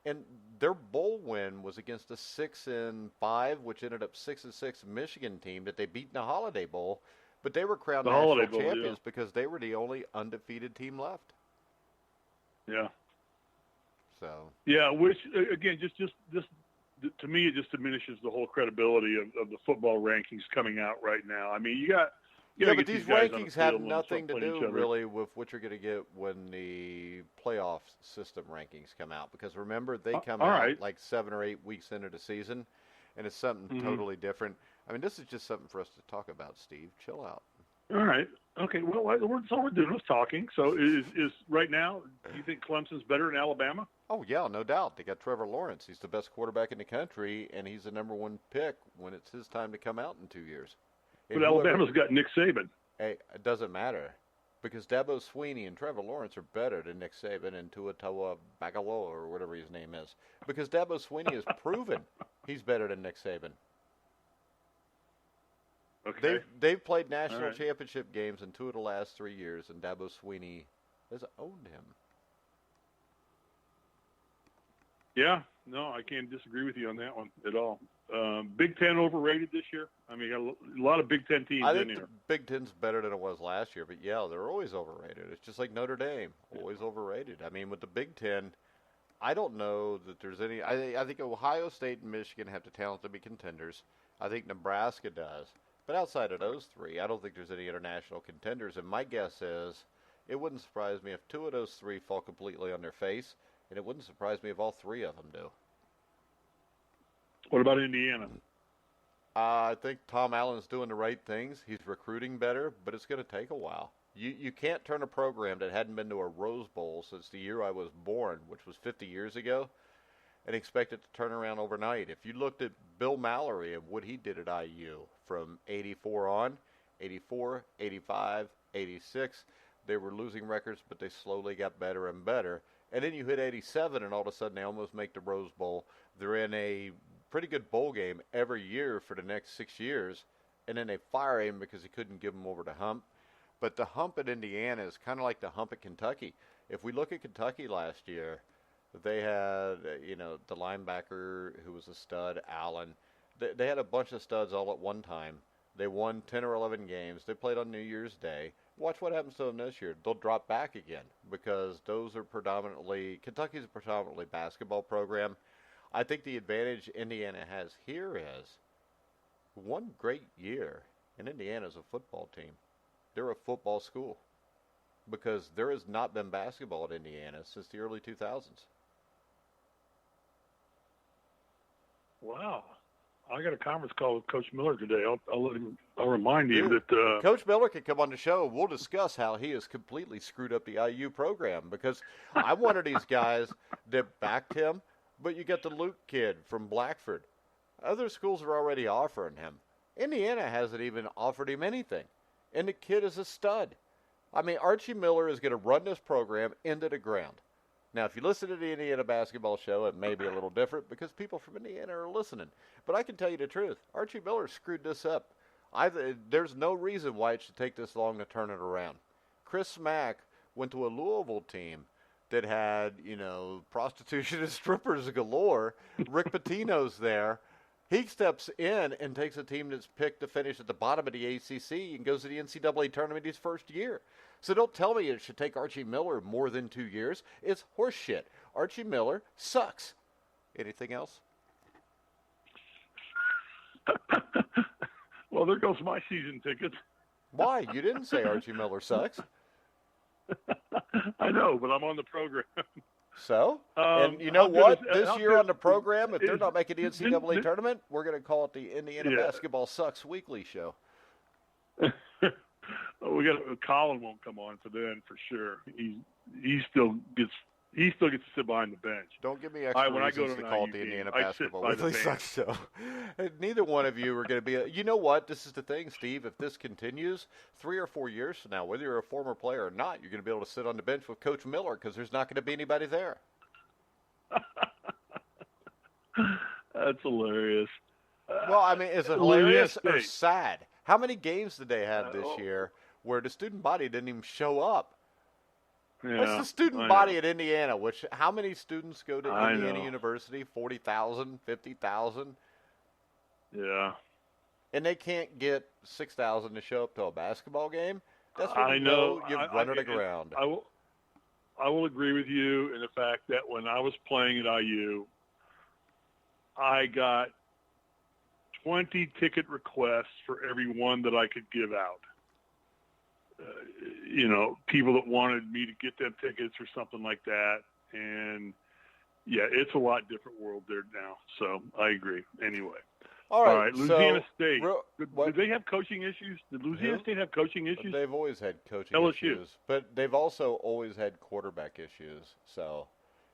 And their bowl win was against a 6-5, which ended up 6-6 Michigan team that they beat in the Holiday Bowl. But they were crowned national champions because they were the only undefeated team left. Yeah. So. Yeah, which again, just to me, it just diminishes the whole credibility of the football rankings coming out right now. I mean, you got. But these rankings have nothing to do really with what you're going to get when the playoff system rankings come out. Because remember, they come out like 7 or 8 weeks into the season, and it's something totally different. I mean, this is just something for us to talk about, Steve. Chill out. All right. Okay. Well, that's all we're doing is talking. So is right now, do you think Clemson's better than Alabama? Oh, yeah, no doubt. They got Trevor Lawrence. He's the best quarterback in the country, and he's the number 1 pick when it's his time to come out in 2 years. But Alabama's got Nick Saban. Hey, it doesn't matter because Dabo Swinney and Trevor Lawrence are better than Nick Saban and Tua Tagovailoa or whatever his name is. Because Dabo Swinney has proven he's better than Nick Saban. Okay. They've played national championship games in 2 of the last 3 years, and Dabo Swinney has owned him. Yeah, no, I can't disagree with you on that one at all. Big Ten overrated this year. I mean, a lot of Big Ten teams in here. I think the Big Ten's better than it was last year, but yeah, they're always overrated. It's just like Notre Dame, always overrated. I mean, with the Big Ten, I don't know that there's any. I think Ohio State and Michigan have the talent to be contenders. I think Nebraska does. But outside of those 3, I don't think there's any international contenders. And my guess is it wouldn't surprise me if 2 of those 3 fall completely on their face, and it wouldn't surprise me if all 3 of them do. What about Indiana? I think Tom Allen's doing the right things. He's recruiting better, but it's going to take a while. You can't turn a program that hadn't been to a Rose Bowl since the year I was born, which was 50 years ago, and expect it to turn around overnight. If you looked at Bill Mallory and what he did at IU from 84 on, 84, 85, 86, they were losing records, but they slowly got better and better. And then you hit 87, and all of a sudden they almost make the Rose Bowl. They're in a pretty good bowl game every year for the next 6 years, and then they fire him because he couldn't give them over the hump. But the hump at Indiana is kind of like the hump at Kentucky. If we look at Kentucky last year, they had, the linebacker who was a stud, Allen. They had a bunch of studs all at one time. They won 10 or 11 games. They played on New Year's Day. Watch what happens to them this year. They'll drop back again because those are Kentucky's a predominantly basketball program. I think the advantage Indiana has here is one great year, and Indiana's a football team. They're a football school because there has not been basketball at Indiana since the early 2000s. Wow. I got a conference call with Coach Miller today. I'll remind him that Coach Miller can come on the show. We'll discuss how he has completely screwed up the IU program because I'm one of these guys that backed him, but you got the Luke kid from Blackford. Other schools are already offering him. Indiana hasn't even offered him anything, and the kid is a stud. I mean, Archie Miller is going to run this program into the ground. Now, if you listen to the Indiana basketball show, it may be a little different because people from Indiana are listening. But I can tell you the truth. Archie Miller screwed this up. There's no reason why it should take this long to turn it around. Chris Smack went to a Louisville team that had, prostitution and strippers galore. Rick Pitino's there. He steps in and takes a team that's picked to finish at the bottom of the ACC and goes to the NCAA tournament his first year. So don't tell me it should take Archie Miller more than 2 years. It's horseshit. Archie Miller sucks. Anything else? Well, there goes my season tickets. Why? You didn't say Archie Miller sucks. I know, but I'm on the program. So? And you know what? This year on the program, if they're not making the NCAA tournament, we're going to call it the Indiana Basketball Sucks Weekly Show. Colin won't come on for then for sure. He still gets to sit behind the bench. Don't give me extra reasons to call it the Indiana Basketball Weekly Sucks Show. Neither one of you are going to be. You know what? This is the thing, Steve. If this continues 3 or 4 years from now, whether you're a former player or not, you're going to be able to sit on the bench with Coach Miller because there's not going to be anybody there. That's hilarious. Well, I mean, is it hilarious or sad? How many games did they have this year where the student body didn't even show up? Yeah, what's the student body at Indiana? How many students go to Indiana University? 40,000, 50,000? Yeah. And they can't get 6,000 to show up to a basketball game? That's when you've run it aground. I will agree with you in the fact that when I was playing at IU, I got 20 ticket requests for every one that I could give out. People that wanted me to get them tickets or something like that. And, yeah, it's a lot different world there now. So I agree. Anyway. All right. Louisiana State. Did they have coaching issues? Did Louisiana State have coaching issues? They've always had coaching LSU. issues. But they've also always had quarterback issues. So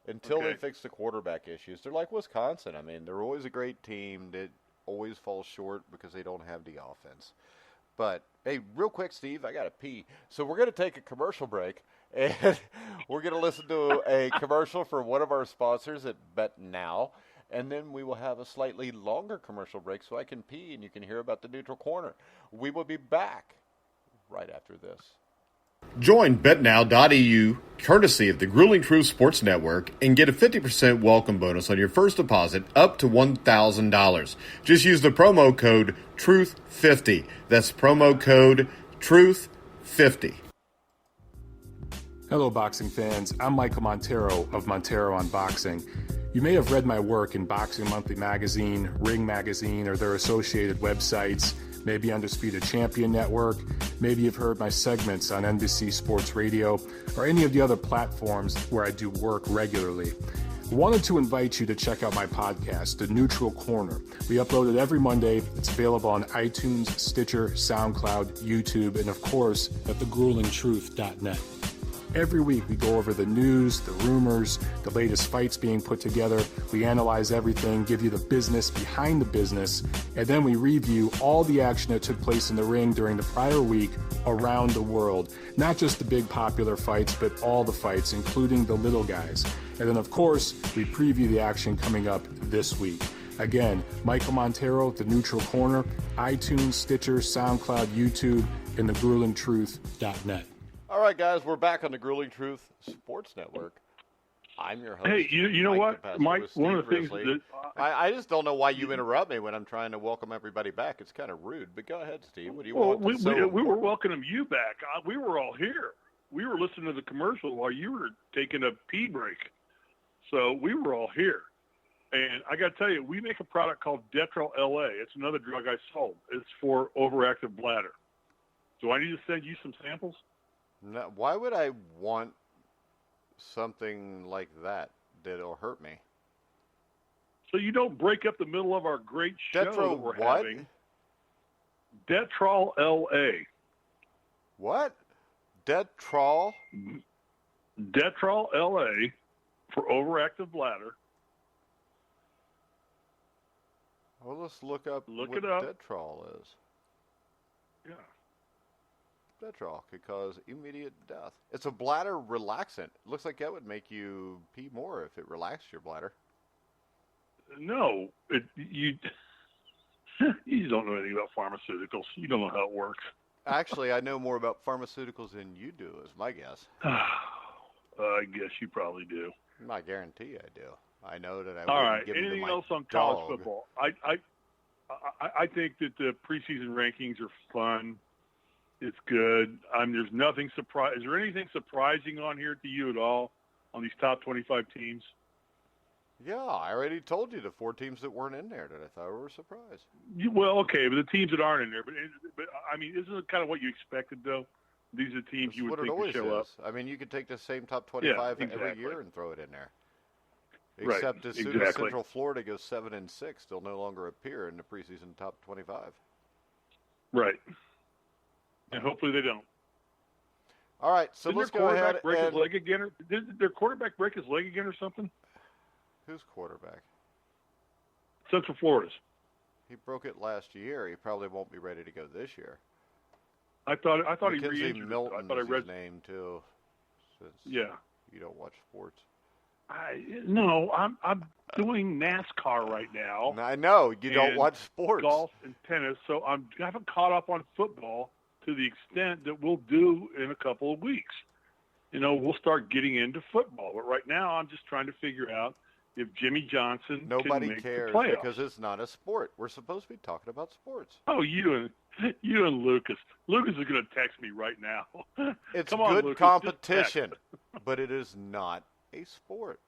until they fix the quarterback issues, they're like Wisconsin. I mean, they're always a great team that always falls short because they don't have the offense. But, hey, real quick, Steve, I got to pee. So we're going to take a commercial break, and we're going to listen to a commercial from one of our sponsors at Bet Now, and then we will have a slightly longer commercial break so I can pee and you can hear about the Neutral Corner. We will be back right after this. Join BetNow.eu, courtesy of the Grueling Truth Sports Network, and get a 50% welcome bonus on your first deposit up to $1,000. Just use the promo code TRUTH50. That's promo code TRUTH50. Hello, boxing fans. I'm Michael Montero of Montero on Boxing. You may have read my work in Boxing Monthly Magazine, Ring Magazine, or their associated websites, maybe Undisputed Champion Network, maybe you've heard my segments on NBC Sports Radio, or any of the other platforms where I do work regularly. I wanted to invite you to check out my podcast, The Neutral Corner. We upload it every Monday. It's available on iTunes, Stitcher, SoundCloud, YouTube, and of course at thegruelingtruth.net. Every week we go over the news, the rumors, the latest fights being put together. We analyze everything, give you the business behind the business, and then we review all the action that took place in the ring during the prior week around the world. Not just the big popular fights, but all the fights, including the little guys. And then, of course, we preview the action coming up this week. Again, Michael Montero, The Neutral Corner, iTunes, Stitcher, SoundCloud, YouTube, and thegruelingtruth.net. All right, guys, we're back on the Grueling Truth Sports Network. I'm your host. Hey, you know what, Goodpaster Mike? with One of Steve the things Risley. that I just don't know why you interrupt me when I'm trying to welcome everybody back. It's kind of rude, but go ahead, Steve. What do you want? we were welcoming you back. We were all here. We were listening to the commercial while you were taking a pee break. So we were all here. And I got to tell you, we make a product called Detrol LA. It's another drug I sold. It's for overactive bladder. Do I need to send you some samples? No, why would I want something like that that'll hurt me? So you don't break up the middle of our great show that we're having. Detrol LA. What? Detrol? Detrol LA for overactive bladder. Well, let's look up what it up. Detrol is. Yeah. Detrol could cause immediate death. It's a bladder relaxant. It looks like that would make you pee more if it relaxed your bladder. No, you don't know anything about pharmaceuticals. You don't know how it works. Actually, I know more about pharmaceuticals than you do, is my guess. I guess you probably do. I guarantee I do. I know that I All wouldn't right. give them to Anything my else on dog. college football? I think that the preseason rankings are fun. It's good. There's nothing surprising. Is there anything surprising on here to you at all on these top 25 teams? Yeah, I already told you the 4 teams that weren't in there that I thought were a surprise. Well, okay, but the teams that aren't in there. But I mean, isn't it kind of what you expected, though? These are teams That's you would what it think would always show is. up. I mean, you could take the same top 25 exactly. every year and throw it in there. Right, Except as soon as Central Florida goes 7-6, they'll no longer appear in the preseason top 25. Right. And hopefully they don't. All right, so Didn't let's their go quarterback ahead break and... his leg again? Did their quarterback break his leg again or something? Who's quarterback? Central Florida's. He broke it last year. He probably won't be ready to go this year. I thought he Mackenzie re-injured. Milton I thought I is read his name too. Since Yeah. you don't watch sports. No, I'm doing NASCAR right now. I know you don't watch sports. Golf and tennis, so I haven't caught up on football to the extent that we'll do in a couple of weeks. We'll start getting into football, but right now I'm just trying to figure out if Jimmy Johnson Nobody can make cares the playoffs. because it's not a sport. We're supposed to be talking about sports. Oh, you and Lucas. Lucas is going to text me right now. It's Come on, good Lucas, competition, but it is not a sport.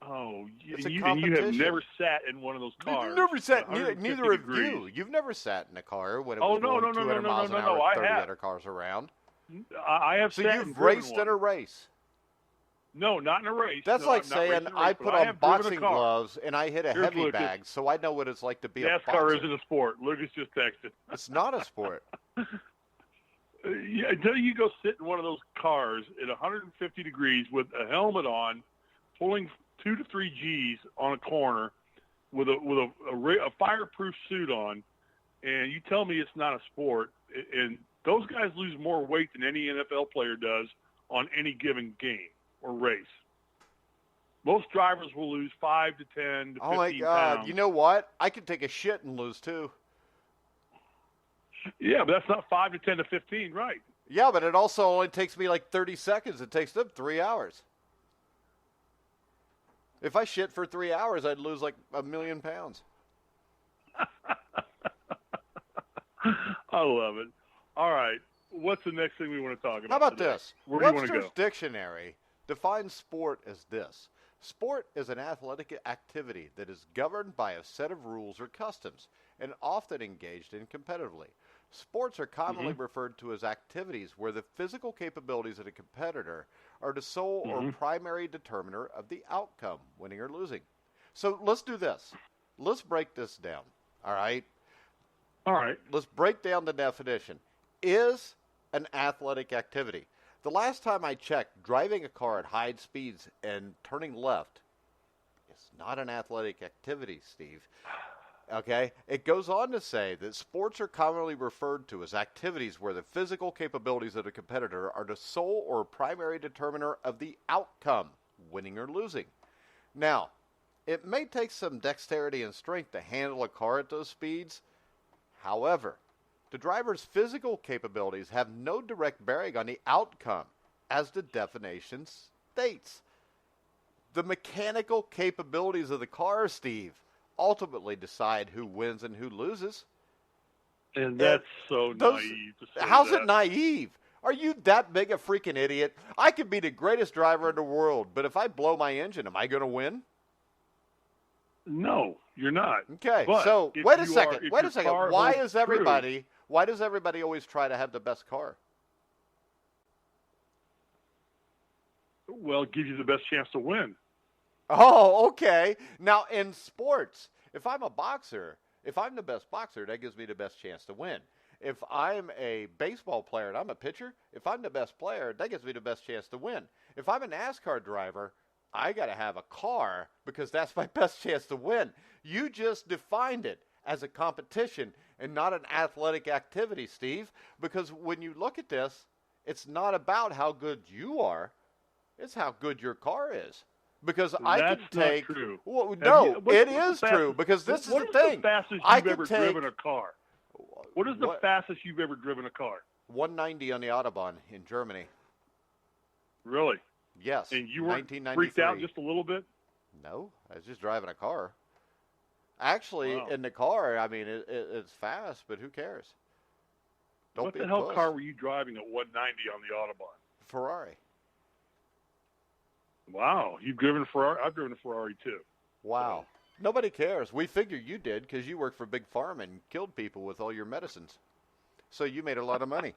Oh, It's a you competition. have never sat in one of those cars. You've never sat. 150 Neither of degrees. you. You've never sat in a car when it Oh, was no, going no, no, 200 no, miles no, an no, hour, no, with I 30 have. other cars around. I have So sat you've and driven raced one. in a race. No, not in a race. That's No, like I'm not saying racing a race, I but put I on have driven a boxing car. gloves and I hit a Here's heavy Lucas. bag, so I know what it's like to be a NASCAR boxer. isn't a sport. Lucas just texted. It's not a sport. Until you go sit in one of those cars at 150 degrees with a helmet on, pulling 2 to 3 G's on a corner with a fireproof suit on, and you tell me it's not a sport, and those guys lose more weight than any NFL player does on any given game or race. Most drivers will lose 5 to 10 to 15 Oh my God! pounds. You know what? I could take a shit and lose too. Yeah, but that's not 5 to 10 to 15, right? Yeah, but it also only takes me like 30 seconds. It takes them 3 hours. If I shit for 3 hours, I'd lose like 1 million pounds. I love it. All right. What's the next thing we want to talk about? How about today? this? Where do you want to Webster's go? Dictionary defines sport as this. Sport is an athletic activity that is governed by a set of rules or customs and often engaged in competitively. Sports are commonly referred to as activities where the physical capabilities of a competitor are the sole or primary determiner of the outcome, winning or losing. So let's do this. Let's break this down. All right? All right. Let's break down the definition. Is an athletic activity. The last time I checked, driving a car at high speeds and turning left is not an athletic activity, Steve. Okay? It goes on to say that sports are commonly referred to as activities where the physical capabilities of the competitor are the sole or primary determiner of the outcome, winning or losing. Now, it may take some dexterity and strength to handle a car at those speeds. However, the driver's physical capabilities have no direct bearing on the outcome, as the definition states. The mechanical capabilities of the car, Steve, ultimately decide who wins and who loses. And that's so naive to say How's that. it naive? Are you that big a freaking idiot? I could be the greatest driver in the world, but if I blow my engine, am I going to win? No, you're not. Okay, But so if wait a you second. are- if Wait a your second. car Why holds does everybody always try to have the best car? true, well, it gives you the best chance to win. Oh, okay. Now, in sports, if I'm a boxer, if I'm the best boxer, that gives me the best chance to win. If I'm a baseball player and I'm a pitcher, if I'm the best player, that gives me the best chance to win. If I'm a NASCAR driver, I got to have a car because that's my best chance to win. You just defined it as a competition and not an athletic activity, Steve, because when you look at this, it's not about how good you are. It's how good your car is. Because I That's can take. not true. Well, Have no, you- what's it the is fastest- true because this is what the thing. the fastest I you've can ever take driven a car? What is the fastest you've ever driven a car? 190 on the Autobahn in Germany. Really? Yes. And you weren't 1993. freaked out just a little bit? No, I was just driving a car. Actually, Wow. in the car, I mean, it's fast, but who cares? Don't What be the a hell puss. car were you driving at 190 on the Autobahn? Ferrari. Wow, you've driven a Ferrari? I've driven a Ferrari too. Wow. Nobody cares. We figure you did because you worked for Big Pharma and killed people with all your medicines. So you made a lot of money.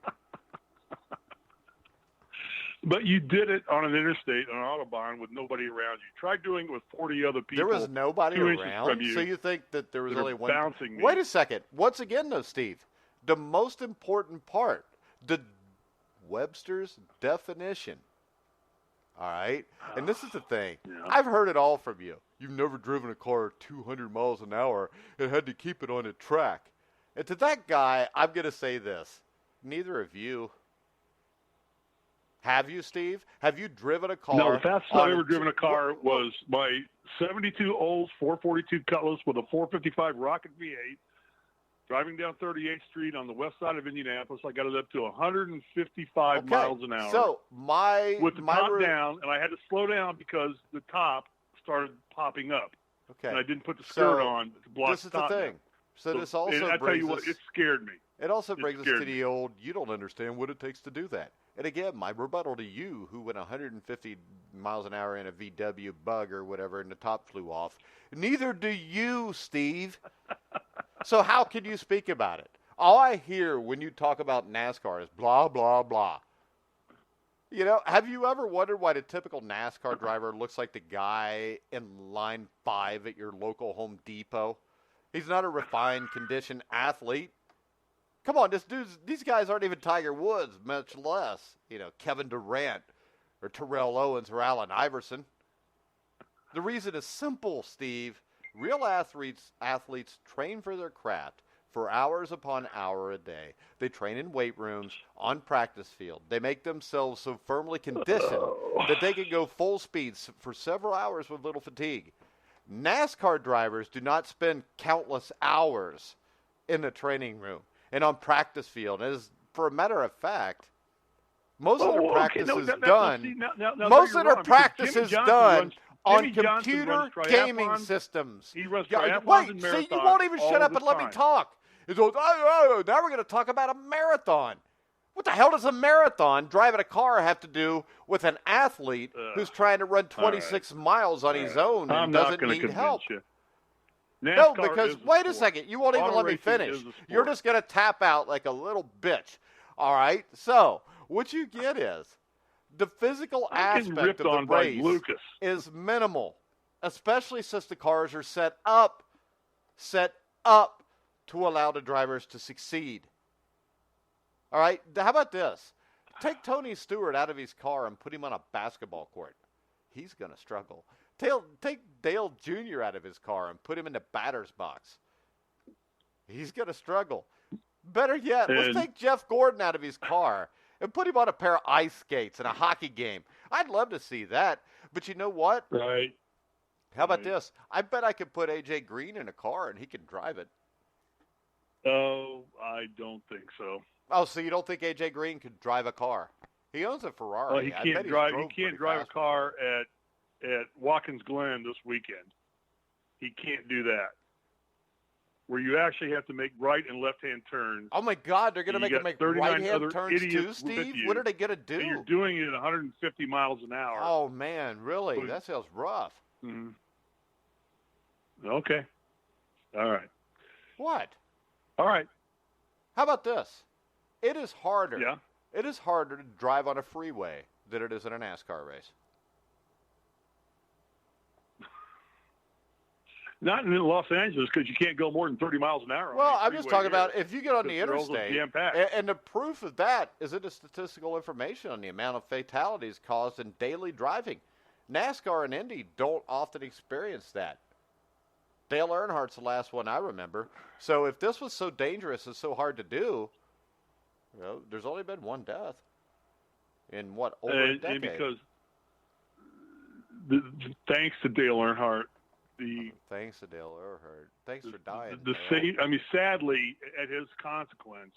But you did it on an interstate, on an Autobahn, with nobody around you. Try doing it with 40 other people. There was nobody 2 inches around. from you So you think that there was that are only one? bouncing me. Wait a second. Once again, though, Steve, the most important part, the Webster's definition. All right, and this is the thing. Yeah. I've heard it all from you. You've never driven a car 200 miles an hour and had to keep it on a track. And to that guy, I'm going to say this: neither of you. Have you, Steve? Have you driven a car? No, the fastest I've ever driven a car was my 72 Olds 442 Cutlass with a 455 Rocket V8. Driving down 38th Street on the west side of Indianapolis, I got it up to 155 miles an hour. So with the top down, and I had to slow down because the top started popping up. Okay. And I didn't put the skirt So, on to block this is the top thing. down. So this also and I tell you brings what, us. it scared me. It also It brings us scared to me. the old, you don't understand what it takes to do that. And again, my rebuttal to you, who went 150 miles an hour in a VW Bug or whatever, and the top flew off. Neither do you, Steve. So how can you speak about it? All I hear when you talk about NASCAR is blah, blah, blah. You know, have you ever wondered why the typical NASCAR driver looks like the guy in line 5 at your local Home Depot? He's not a refined, conditioned athlete. Come on, these guys aren't even Tiger Woods, much less, Kevin Durant or Terrell Owens or Allen Iverson. The reason is simple, Steve. Real athletes train for their craft for hours upon hour a day. They train in weight rooms, on practice field. They make themselves so firmly conditioned that they can go full speed for several hours with little fatigue. NASCAR drivers do not spend countless hours in the training room and on practice field. As for a matter of fact, most of their practice is done. Most of their practice is done on computer gaming systems. He runs Wait, triathlons and marathons. see, you won't even shut all up the and let me time. talk. It goes, now we're going to talk about a marathon. What the hell does a marathon driving a car have to do with an athlete who's trying to run 26 miles on his own and doesn't need help? You. No, NASCAR because is a wait a sport. second. You won't even Auto let me racing finish. is a You're sport. just going to tap out like a little bitch. All right? So what you get is the physical I'm getting aspect ripped of on the by race Lucas. is minimal, especially since the cars are set up to allow the drivers to succeed. All right? How about this? Take Tony Stewart out of his car and put him on a basketball court. He's going to struggle. Take Dale Jr. out of his car and put him in the batter's box. He's going to struggle. Better yet, let's take Jeff Gordon out of his car and put him on a pair of ice skates in a hockey game. I'd love to see that. But you know what? Right. How about this? I bet I could put A.J. Green in a car and he can drive it. Oh, I don't think so. Oh, so you don't think A.J. Green could drive a car? He owns a Ferrari. Well, he I can't bet drive. drove He can't pretty drive a fast. car at at Watkins Glen this weekend. He can't do that. Where you actually have to make right and left-hand turns. Oh, my God, they're going to make him make right-hand turns too, Steve? What are they going to do? And you're doing it at 150 miles an hour. Oh, man, really? That sounds rough. Mm-hmm. Okay. All right. What? All right. How about this? It is harder. Yeah. It is harder to drive on a freeway than it is in a NASCAR race. Not in Los Angeles because you can't go more than 30 miles an hour. Well, I'm just talking about if you get on the interstate, and the proof of that is in the statistical information on the amount of fatalities caused in daily driving. NASCAR and Indy don't often experience that. Dale Earnhardt's the last one I remember. So if this was so dangerous and so hard to do, there's only been one death in over a decade. And because thanks to Dale Earnhardt, thanks to Dale Earnhardt. Thanks for dying. Sadly, at his consequence,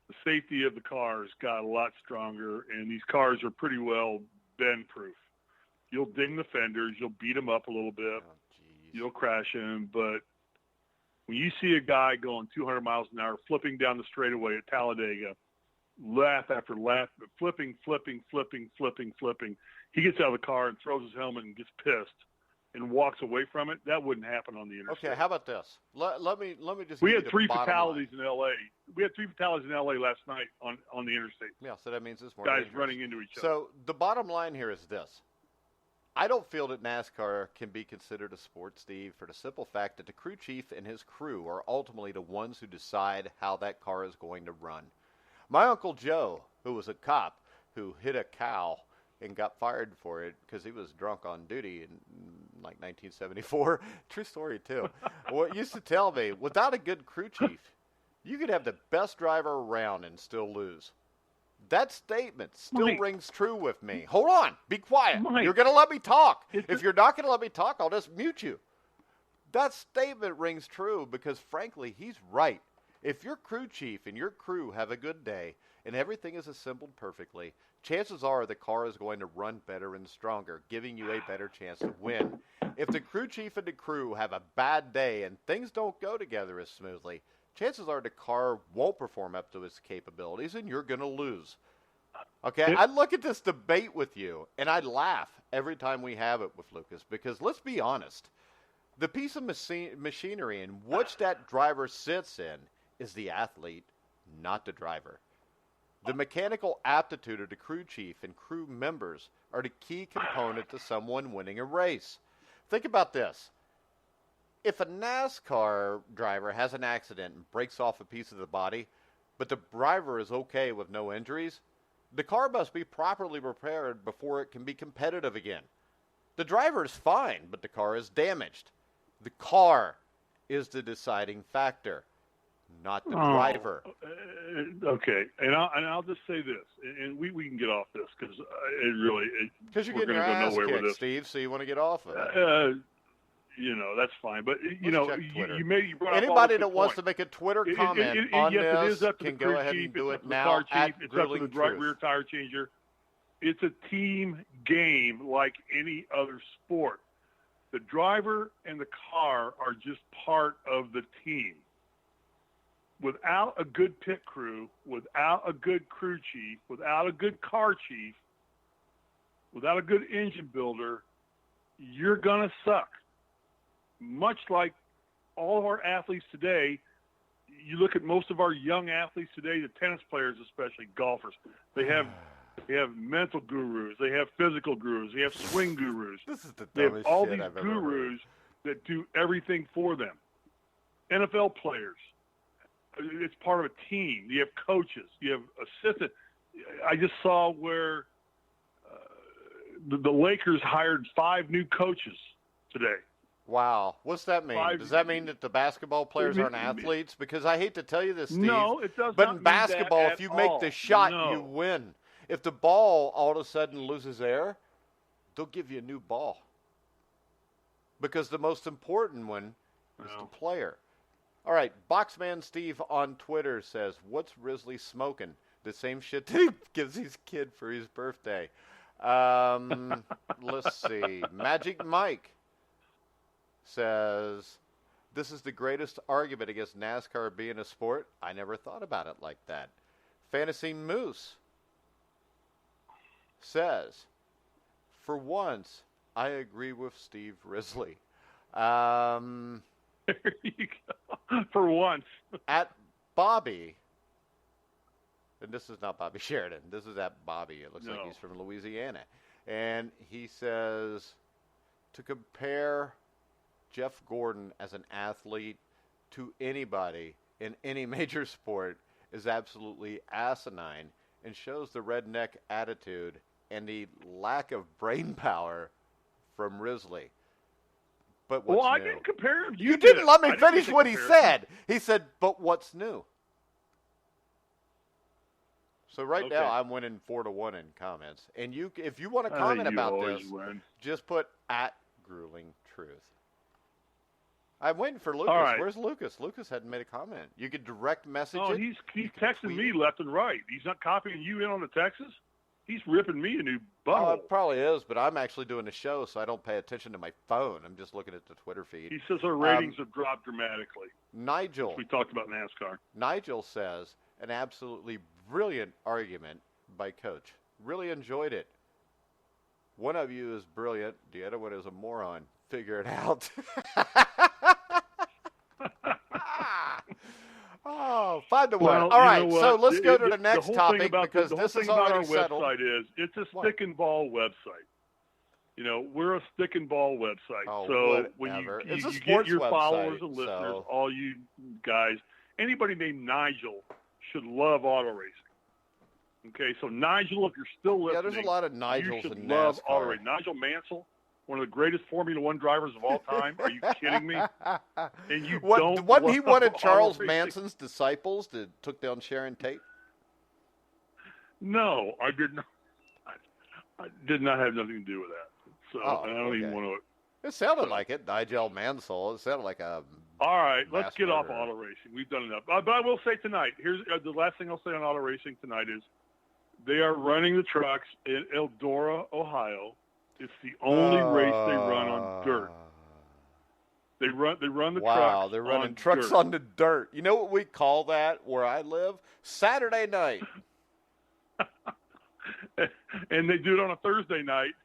the safety of the cars got a lot stronger, and these cars are pretty well bend-proof. You'll ding the fenders, you'll beat them up a little bit, you'll crash them, but when you see a guy going 200 miles an hour, flipping down the straightaway at Talladega, lap after lap, flipping, he gets out of the car and throws his helmet and gets pissed and walks away from it. That wouldn't happen on the interstate. Okay, how about this? Let me just. We had 3 fatalities in L.A. We had 3 fatalities in L.A. last night on the interstate. Yeah, so that means it's more guys dangerous. running into each other. So the bottom line here is this. I don't feel that NASCAR can be considered a sport, Steve, for the simple fact that the crew chief and his crew are ultimately the ones who decide how that car is going to run. My Uncle Joe, who was a cop who hit a cow and got fired for it because he was drunk on duty in like 1974. True story, too. Well, used to tell me, without a good crew chief, you could have the best driver around and still lose. That statement still rings true with me. Hold on. Be quiet. You're going to let me talk. If you're not going to let me talk, I'll just mute you. That statement rings true because, frankly, he's right. If your crew chief and your crew have a good day and everything is assembled perfectly, chances are the car is going to run better and stronger, giving you a better chance to win. If the crew chief and the crew have a bad day and things don't go together as smoothly, chances are the car won't perform up to its capabilities and you're going to lose. Okay, I look at this debate with you and I laugh every time we have it with Lucas because let's be honest. The piece of machinery in which that driver sits in is the athlete, not the driver. The mechanical aptitude of the crew chief and crew members are the key component to someone winning a race. Think about this. If a NASCAR driver has an accident and breaks off a piece of the body, but the driver is okay with no injuries, the car must be properly repaired before it can be competitive again. The driver is fine, but the car is damaged. The car is the deciding factor, not the driver. Okay, and I'll just say this, and we can get off this because because you're getting your ass kicked, Steve. So you want to get off of it. That's fine. But you brought anybody up that wants to make a Twitter comment on this can go ahead and do it now at Grilling Truth. Rear tire changer. It's a team game like any other sport. The driver and the car are just part of the team. Without a good pit crew, without a good crew chief, without a good car chief, without a good engine builder, you're going to suck. Much like all of our athletes today, you look at most of our young athletes today, the tennis players especially, golfers, they have mental gurus, they have physical gurus, they have swing gurus. This is the they have dumbest all shit these I've gurus that do everything for them. NFL players, it's part of a team. You have coaches, you have assistants. I just saw where the Lakers hired 5 new coaches today. Wow. What's that mean? Does that mean that the basketball players aren't athletes? Because I hate to tell you this, Steve. No, it does but not in basketball, mean that if you at make all. the shot, No. you win. If the ball all of a sudden loses air, they'll give you a new ball. Because the most important one is the player. All right, Boxman Steve on Twitter says, what's Risley smoking? The same shit that he gives his kid for his birthday. Let's see. Magic Mike says, this is the greatest argument against NASCAR being a sport. I never thought about it like that. Fantasy Moose says, for once, I agree with Steve Risley. There you go. For once. At Bobby, and this is not Bobby Sheridan. This is at Bobby. It looks like he's from Louisiana. And he says, to compare Jeff Gordon as an athlete to anybody in any major sport is absolutely asinine and shows the redneck attitude and the lack of brain power from Risley. But what's new? I didn't compare him. You didn't let me finish what he said. He said, but what's new? So now I'm winning 4-1 in comments. And if you want to comment about this, just put at Grueling Truth. I'm waiting for Lucas. Right. Where's Lucas? Lucas hadn't made a comment. You could direct message it. He's texting me left and right. He's not copying you in on the texts. He's ripping me a new butthole. It probably is, but I'm actually doing a show, so I don't pay attention to my phone. I'm just looking at the Twitter feed. He says our ratings have dropped dramatically. Nigel. We talked about NASCAR. Nigel says, an absolutely brilliant argument by Coach. Really enjoyed it. One of you is brilliant. The other one is a moron. Figure it out. Oh, 5-1. All right, so let's go to the next topic because this is already settled. The whole thing about our website is it's a stick and ball website. You know, we're a stick and ball website. So when you get your followers and listeners, all you guys, anybody named Nigel should love auto racing. Okay, so Nigel, if you're still listening, there's a lot of Nigels you should in love NASCAR. auto racing. Nigel Mansell, one of the greatest Formula One drivers of all time. Are you kidding me? And you wasn't he one of Charles Manson's disciples that took down Sharon Tate? No, I did not. I did not have nothing to do with that. So I don't even want to. It sounded like it, Nigel Mansell. It sounded like a. All right, let's get off auto racing. We've done enough. But I will say tonight. Here's the last thing I'll say on auto racing tonight is they are running the trucks in Eldora, Ohio. It's the only race they run on dirt. They run the trucks. Wow, they're running trucks on the dirt. You know what we call that where I live? Saturday night. And they do it on a Thursday night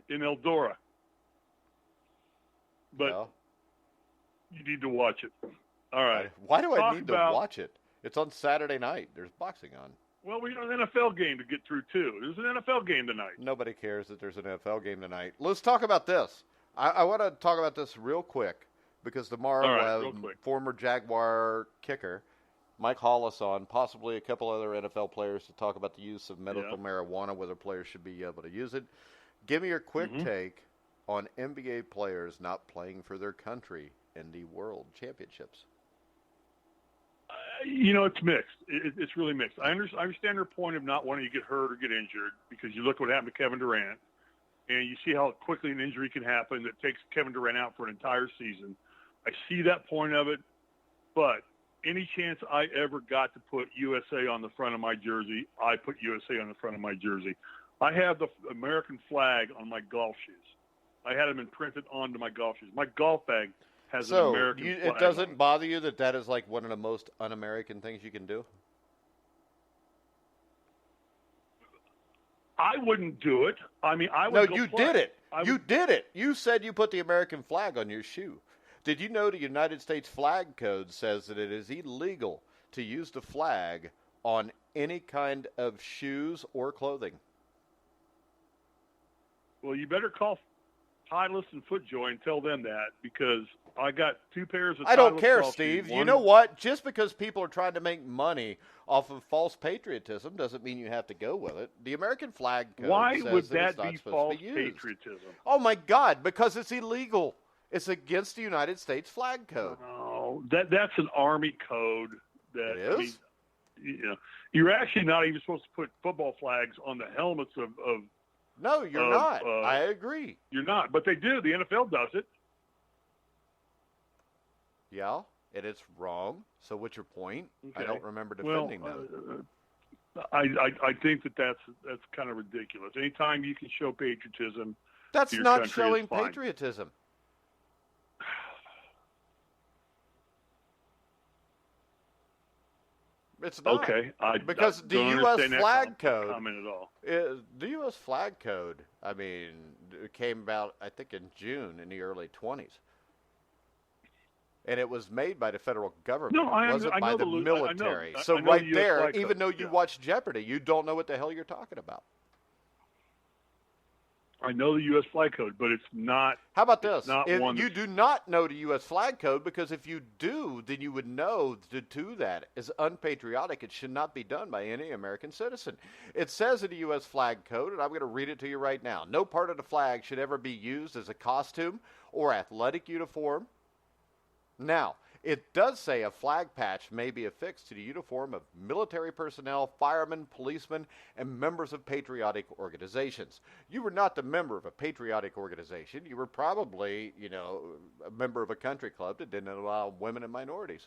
in Eldora. But you need to watch it. All right. Why do I need to watch it? It's on Saturday night. There's boxing on. Well, we got an NFL game to get through, too. There's an NFL game tonight. Nobody cares that there's an NFL game tonight. Let's talk about this. I want to talk about this real quick because tomorrow we'll have former Jaguar kicker Mike Hollis on, possibly a couple other NFL players to talk about the use of medical marijuana, whether players should be able to use it. Give me your quick take on NBA players not playing for their country in the World Championships. You know, it's mixed. It's really mixed. I understand their point of not wanting to get hurt or get injured because you look what happened to Kevin Durant, and you see how quickly an injury can happen that takes Kevin Durant out for an entire season. I see that point of it, but any chance I ever got to put USA on the front of my jersey, I put USA on the front of my jersey. I have the American flag on my golf shoes. I had them imprinted onto my golf shoes. My golf bag has an American flag. It doesn't bother you that is like one of the most un-American things you can do? I wouldn't do it. I mean, I would. No, you did it. You did it. You said you put the American flag on your shoe. Did you know the United States Flag Code says that it is illegal to use the flag on any kind of shoes or clothing? Well, you better call Titleist and FootJoy and tell them that because I got two pairs of Titleist. I don't care, Steve. You know what? Just because people are trying to make money off of false patriotism doesn't mean you have to go with it. The American Flag Code says that it's not supposed to be used. Patriotism? Oh, my God, because it's illegal. It's against the United States Flag Code. Oh, that's an Army code. That, it is? I mean, you know, you're actually not even supposed to put football flags on the helmets of No, you're not. I agree. You're not, but they do. The NFL does it. Yeah, and it's wrong. So what's your point? Okay. I don't remember defending them. I think that's kind of ridiculous. Anytime you can show patriotism, that's to your not country showing is fine. patriotism. It's not. Okay, because the U.S. flag code. Comment at all. The U.S. flag code, I mean, it came about, I think, in June in the early 20s. And it was made by the federal government. No, it wasn't by the military. So I know right the US there, flag even code, though you watch Jeopardy, you don't know what the hell you're talking about. I know the U.S. flag code, but it's not. How about this? You do not know the U.S. flag code, because if you do, then you would know to do that is unpatriotic. It should not be done by any American citizen. It says in the U.S. flag code, and I'm going to read it to you right now, no part of the flag should ever be used as a costume or athletic uniform. Now, it does say a flag patch may be affixed to the uniform of military personnel, firemen, policemen, and members of patriotic organizations. You were not the member of a patriotic organization. You were probably, a member of a country club that didn't allow women and minorities.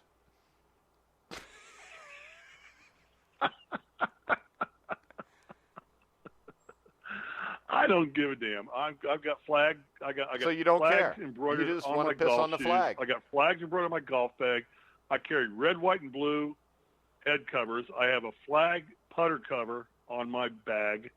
I don't give a damn. I've got flag. I got so you don't flags care. embroidered You just on want my to piss golf on the shoes. flag. I got flags embroidered on my golf bag. I carry red, white, and blue head covers. I have a flag putter cover on my bag.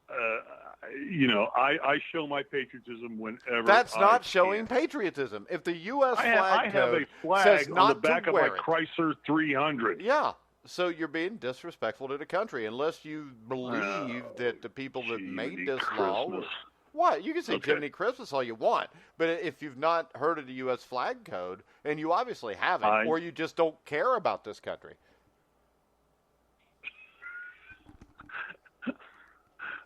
I show my patriotism whenever. That's not I showing can. patriotism. If the U.S. I flag have code a flag says on not the back to of my wear it, Chrysler 300. yeah. So you're being disrespectful to the country, unless you believe that the people that made this law. What? You can say Jiminy Christmas all you want, but if you've not heard of the U.S. flag code, and you obviously haven't, or you just don't care about this country.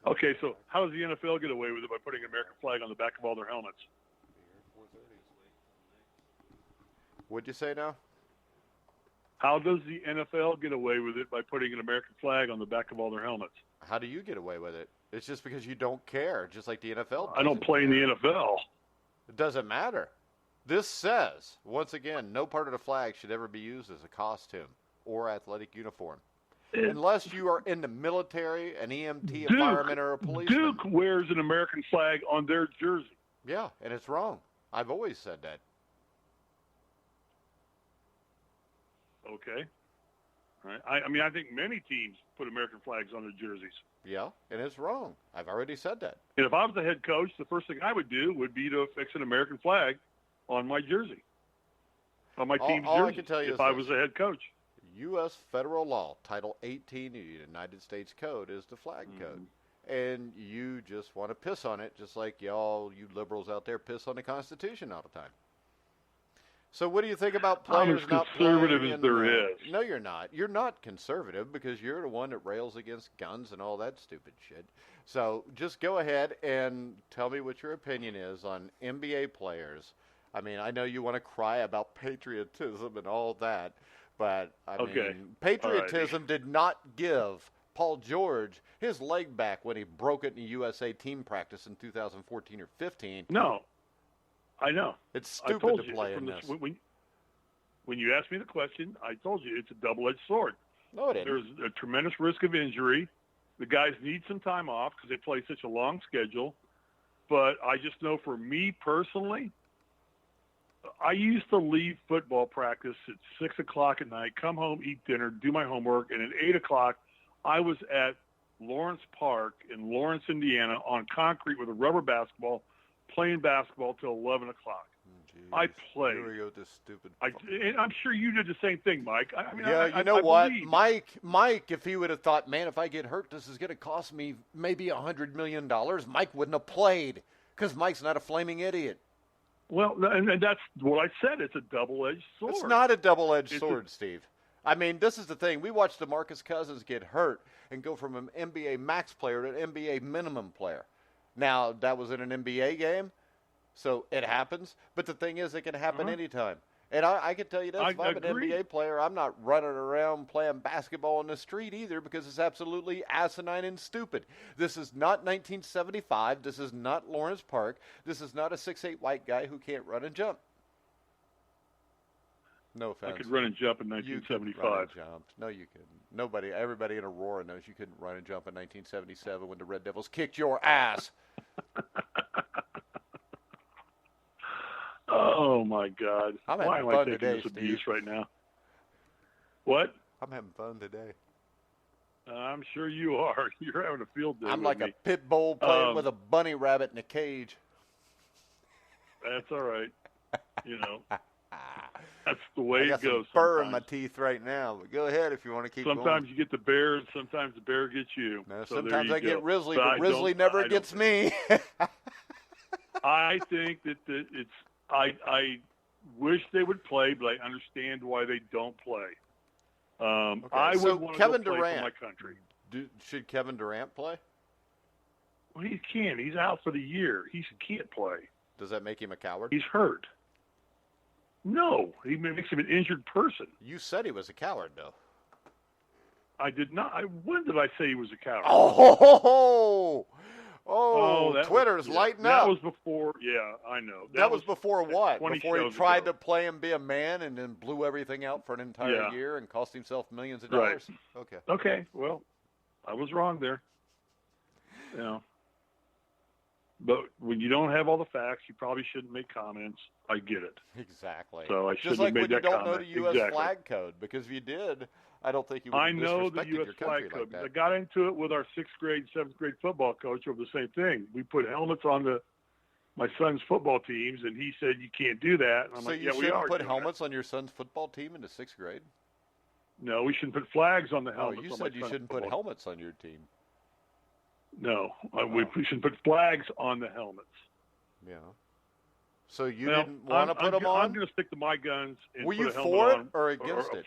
Okay, so how does the NFL get away with it by putting an American flag on the back of all their helmets? What'd you say now? How does the NFL get away with it by putting an American flag on the back of all their helmets? How do you get away with it? It's just because you don't care, just like the NFL. I don't play in the NFL. It doesn't matter. This says, once again, no part of the flag should ever be used as a costume or athletic uniform. Unless you are in the military, an EMT, a fireman, or a policeman. Duke wears an American flag on their jersey. Yeah, and it's wrong. I've always said that. Okay. All right. I think many teams put American flags on their jerseys. Yeah, and it's wrong. I've already said that. And if I was the head coach, the first thing I would do would be to affix an American flag on my jersey, on my team's jersey, I can tell you if I was the head coach. U.S. federal law, Title 18 of the United States Code is the flag code. And you just want to piss on it, just like you liberals out there piss on the Constitution all the time. So what do you think about players not playing? I'm as conservative as there is. No, you're not. You're not conservative because you're the one that rails against guns and all that stupid shit. So just go ahead and tell me what your opinion is on NBA players. I mean, I know you want to cry about patriotism and all that, but I mean, patriotism did not give Paul George his leg back when he broke it in the USA team practice in 2014 or 15. No. I know. It's stupid to play in this. When you asked me the question, I told you it's a double-edged sword. No, it isn't. There's a tremendous risk of injury. The guys need some time off because they play such a long schedule. But I just know for me personally, I used to leave football practice at 6 o'clock at night, come home, eat dinner, do my homework, and at 8 o'clock I was at Lawrence Park in Lawrence, Indiana on concrete with a rubber basketball, playing basketball till 11 o'clock. I played. Here we go with this stupid. And I'm sure you did the same thing, Mike. You know what? Mike, if he would have thought, man, if I get hurt, this is going to cost me maybe $100 million, Mike wouldn't have played because Mike's not a flaming idiot. Well, and that's what I said. It's a double-edged sword. It's not a double-edged sword, Steve. I mean, this is the thing. We watched DeMarcus Cousins get hurt and go from an NBA max player to an NBA minimum player. Now, that was in an NBA game, so it happens. But the thing is, it can happen anytime. And I can tell you this, if I'm an NBA player, I'm not running around playing basketball in the street either because it's absolutely asinine and stupid. This is not 1975. This is not Lawrence Park. This is not a 6'8" white guy who can't run and jump. No offense. I could run and jump in You couldn't 1975. run and jump. No, you couldn't. Everybody in Aurora knows you couldn't run and jump in 1977 when the Red Devils kicked your ass. Oh, my God. I'm Why having am I fun taking today, this abuse Steve. right now? What? I'm having fun today. I'm sure you are. You're having a field day. I'm with like me. a pit bull playing with a bunny rabbit in a cage. That's all right. You know, that's the way I got it goes. some fur in sometimes. my teeth right now, but go ahead if you want to keep Sometimes going. you get the bear, and sometimes the bear gets you. No, So there sometimes you I get go. Risley, But but Risley never gets me. I think that it's. I wish they would play, but I understand why they don't play. I so would want to Kevin go play Durant. for my country. Should Kevin Durant play? Well, he can't. He's out for the year. He can't play. Does that make him a coward? He's hurt. No, he makes him an injured person. You said he was a coward, though. I did not. When did I say he was a coward? That Twitter's was, lighting that up. was before. Yeah, I know. That was before what? 20 Before he shows tried ago. to play and be a man and then blew everything out for an entire Yeah. year and cost himself millions of Right. dollars? Okay. Okay, well, I was wrong there. You know. But when you don't have all the facts, you probably shouldn't make comments. I get it. Exactly. So I Just shouldn't like have made when you that don't know comment. the U.S. Exactly. flag code, because if you did, I don't think you would I have know the disrespected U.S. your country flag code. like I that. got into it with our 6th grade, 7th grade football coach over the same thing. We put helmets on my son's football teams, and he said, you can't do that. And I'm So like, you yeah, we shouldn't are put doing helmets on your son's football team in the 6th grade? that. No, we shouldn't put flags on the Oh, helmets. you on my said you son's shouldn't put football. helmets on your team. No, we shouldn't put flags on the helmets. Yeah. So you Well, didn't want to put them on? I'm going to stick to my guns and Were put you a helmet for it on, or against it?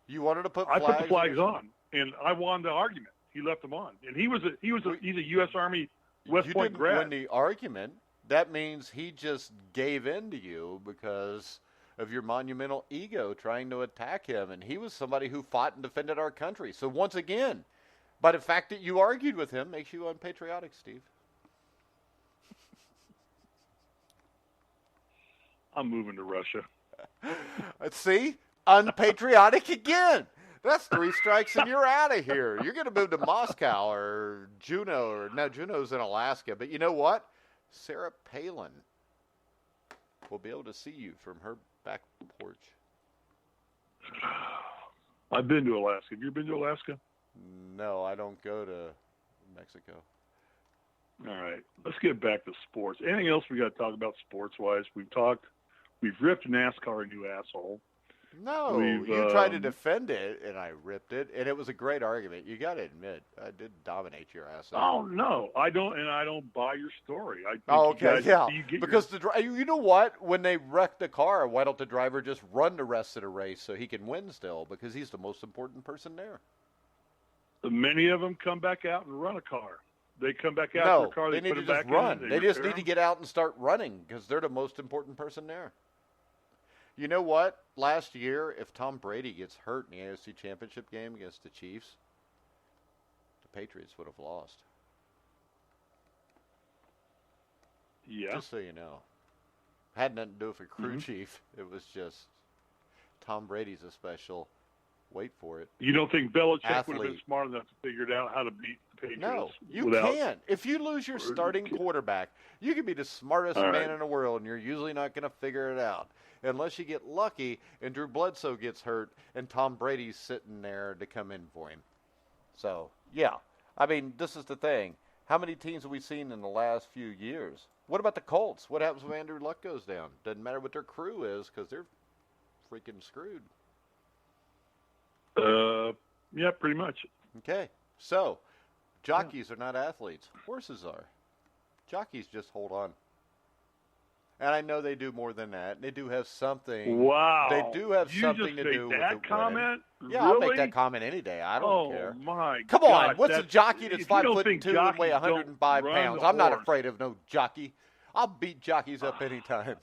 You wanted to put I flags? put the flags on, and I won the argument. He left them on, and he's a U.S. Army West You Point didn't grad. win the argument. That means he just gave in to you because of your monumental ego trying to attack him, and he was somebody who fought and defended our country. So once again, by the fact that you argued with him makes you unpatriotic, Steve. I'm moving to Russia. See? Unpatriotic again. That's 3 strikes and you're out of here. You're going to move to Moscow or Juneau. No, Juneau's in Alaska. But you know what? Sarah Palin will be able to see you from her back porch. I've been to Alaska. Have you been to Alaska? No, I don't go to Mexico. All right. Let's get back to sports. Anything else we got to talk about sports-wise? We've ripped NASCAR a new asshole. No, you tried to defend it, and I ripped it, and it was a great argument. You got to admit, I did dominate your ass. Oh no, I don't, and I don't buy your story. I think okay, yeah, because you know what? When they wreck the car, why don't the driver just run the rest of the race so he can win still? Because he's the most important person there. Many of them come back out and run a car. They come back out No, to a car. they need put to it just back run. in, They just repair need to them. get out and start running because they're the most important person there. You know what? Last year, if Tom Brady gets hurt in the AFC Championship game against the Chiefs, the Patriots would have lost. Yeah. Just so you know. Had nothing to do with a crew chief. It was just Tom Brady's a special. Wait for it. You don't think Belichick would have been Athlete. smart enough to figure out how to beat the Patriots? No, you without, can't. If you lose your starting quarterback, you can be the smartest All man right. in the world, and you're usually not going to figure it out. Unless you get lucky and Drew Bledsoe gets hurt and Tom Brady's sitting there to come in for him. So, yeah. I mean, this is the thing. How many teams have we seen in the last few years? What about the Colts? What happens when Andrew Luck goes down? Doesn't matter what their crew is because they're freaking screwed. Yeah, pretty much. Okay. So, jockeys are not athletes. Horses are. Jockeys just hold on. And I know they do more than that. They do have something. Wow. They do have you something just to made do with that the winning. comment? Yeah, really? I'll make that comment any day. I don't care. Oh my Come God, on, what's a that's- jockey that's if you don't 5'2" think and weigh jockeys 105 don't run pounds? the I'm not horse. afraid of no jockey. I'll beat jockeys up anytime.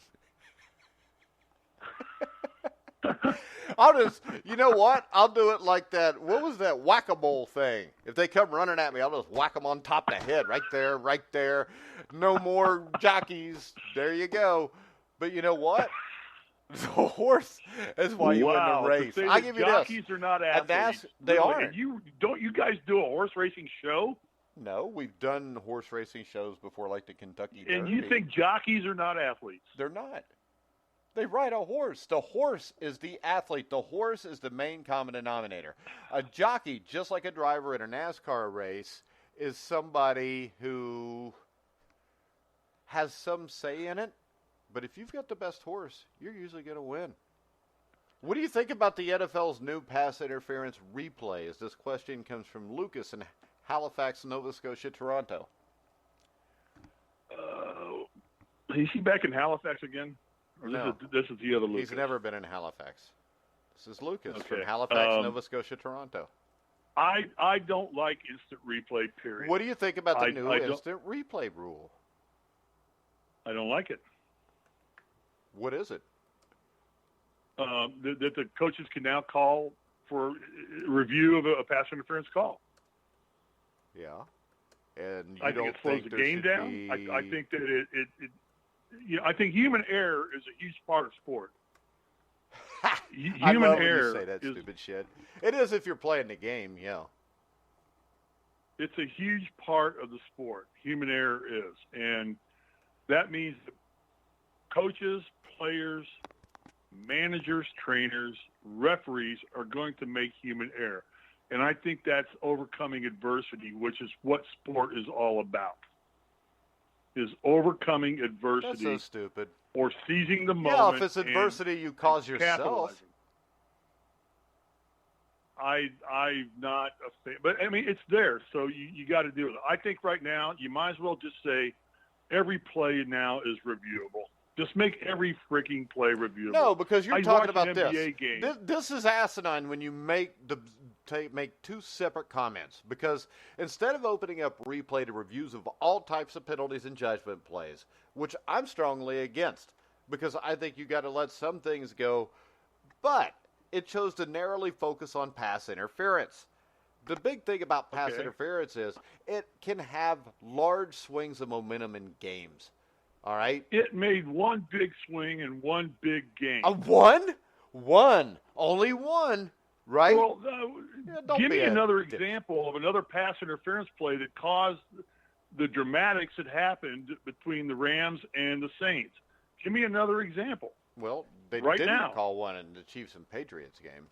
I'll just, you know what? I'll do it like that. What was that whack-a-mole thing? If they come running at me, I'll just whack them on top of the head, right there, right there. No more jockeys. There you go. But you know what? The horse is why you win the race. To say I that give you jockeys this. are not athletes. They really, aren't. And don't you guys do a horse racing show? No, we've done horse racing shows before, like the Kentucky Derby. And you think jockeys are not athletes? They're not. They ride a horse. The horse is the athlete. The horse is the main common denominator. A jockey, just like a driver in a NASCAR race, is somebody who has some say in it. But if you've got the best horse, you're usually going to win. What do you think about the NFL's new pass interference replays? This question comes from Lucas in Halifax, Nova Scotia, Toronto. Is he back in Halifax again? Or No. This is the other Lucas? He's never been in Halifax. This is Lucas from Okay. Halifax, Nova Scotia, Toronto. I don't like instant replay, period. What do you think about the new I don't- instant replay rule? I don't like it. What is it? That the coaches can now call for review of a pass interference call. Yeah. And you I think don't it slows the there game should down. be- I think that it I think human error is a huge part of sport. I Human love when error you say that is stupid shit. It is if you're playing the game, yeah. it's a huge part of the sport. Human error is, and that means that coaches, players, managers, trainers, referees are going to make human error. And I think that's overcoming adversity, which is what sport is all about, is overcoming That's adversity so stupid. or seizing the moment. Yeah, if it's and adversity you cause yourself. capitalizing. I'm not a fan, but I mean, it's there, so you got to do it. I think right now you might as well just say every play now is reviewable. Just make every freaking play reviewable. No, because you're I talking watch about an this. NBA game. This is asinine when you make two separate comments. Because instead of opening up replay to reviews of all types of penalties and judgment plays, which I'm strongly against, because I think you got to let some things go, but it chose to narrowly focus on pass interference. The big thing about pass interference is it can have large swings of momentum in games. All right? It made one big swing in one big game. One? Only one, right? Well, don't give be me a another dick. example of another pass interference play that caused the dramatics that happened between the Rams and the Saints. Give me another example. Well, they Right didn't now. call one in the Chiefs and Patriots game.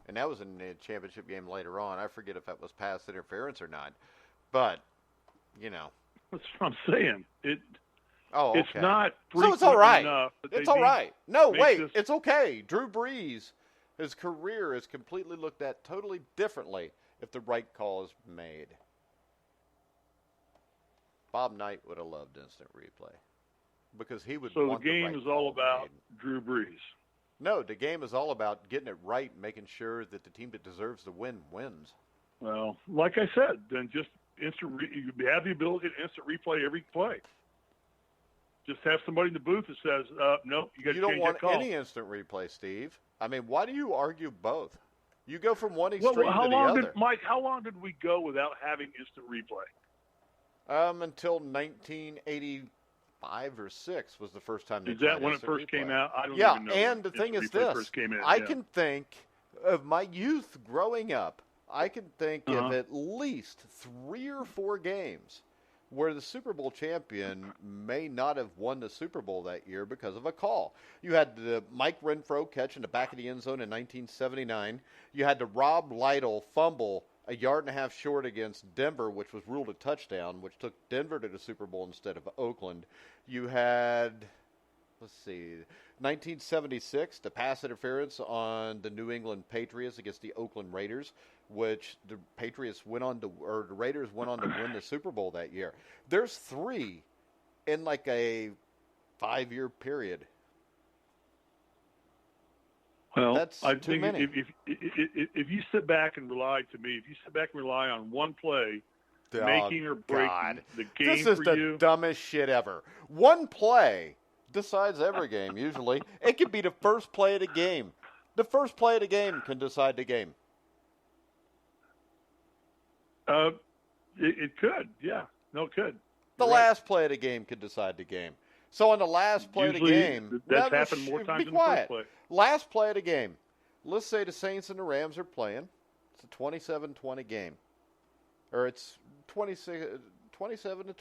And that was in the championship game later on. I forget if that was pass interference or not. But, you know. That's what I'm saying. Oh, okay. It's not So it's frequent all right. enough that It's they all need- right. No, make wait. this- It's okay. Drew Brees, his career is completely looked at totally differently if the right call is made. Bob Knight would have loved instant replay because he would So the want game right is all call about made. Drew Brees. No, the game is all about getting it right, making sure that the team that deserves to win wins. Well, like I said, then just you have the ability to instant replay every play. Just have somebody in the booth that says, "No, you got to You don't change want that call." any instant replay, Steve. I mean, why do you argue both? You go from one Well, extreme how to the long other. did Mike? How long did we go without having instant replay? Until 1985 or 6 was the first time they Is that tried when it instant first came replay. out? I don't Yeah, even know. and the when thing is instant replay this: first came in. I Yeah. can think of my youth growing up. I can think of Uh-huh. at least 3 or 4 games where the Super Bowl champion may not have won the Super Bowl that year because of a call. You had the Mike Renfro catch in the back of the end zone in 1979. You had the Rob Lytle fumble a yard and a half short against Denver, which was ruled a touchdown, which took Denver to the Super Bowl instead of Oakland. You had, 1976, the pass interference on the New England Patriots against the Oakland Raiders, which the Raiders went on to win the Super Bowl that year. There's 3 in like a 5-year period. Well, That's I too think many. if you sit back and rely on one play making or breaking God. the game This is for the you, dumbest shit ever. One play decides every game, usually. It could be the first play of the game. The first play of the game can decide the game. it could. Yeah, no, it could. The You're right. last play of the game could decide the game. So on the last play Usually, of the game, that's happened more times be than the first quiet. play. Last play of the game. Let's say the Saints and the Rams are playing. It's a 27-20 game. Or it's 27-20,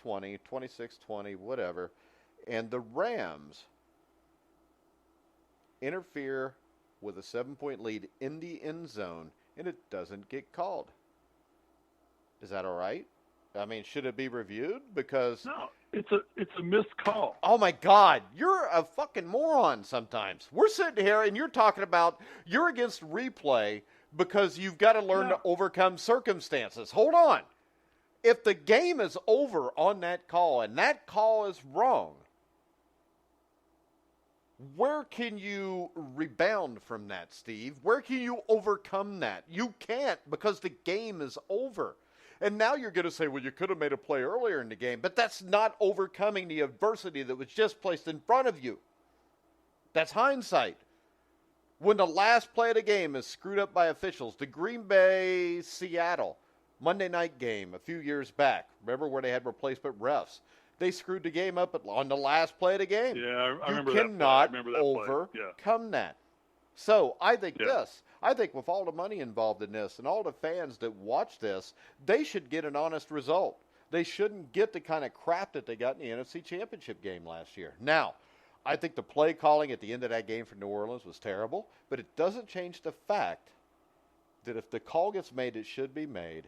26-20, whatever. And the Rams interfere with a 7-point lead in the end zone, and it doesn't get called. Is that all right? I mean, should it be reviewed? Because No, it's a missed call. oh my God, you're a fucking moron sometimes. We're sitting here and you're talking about you're against replay because you've got to learn to overcome circumstances. Hold on. If the game is over on that call and that call is wrong, where can you rebound from that, Steve? Where can you overcome that? You can't, because the game is over. And now you're going to say, well, you could have made a play earlier in the game, but that's not overcoming the adversity that was just placed in front of you. That's hindsight. When the last play of the game is screwed up by officials, the Green Bay-Seattle Monday night game a few years back, remember where they had replacement refs? They screwed the game up on the last play of the game. Yeah, I remember that. You cannot overcome Yeah. that. So I think this. I think with all the money involved in this and all the fans that watch this, they should get an honest result. They shouldn't get the kind of crap that they got in the NFC Championship game last year. Now, I think the play calling at the end of that game for New Orleans was terrible, but it doesn't change the fact that if the call gets made, it should be made.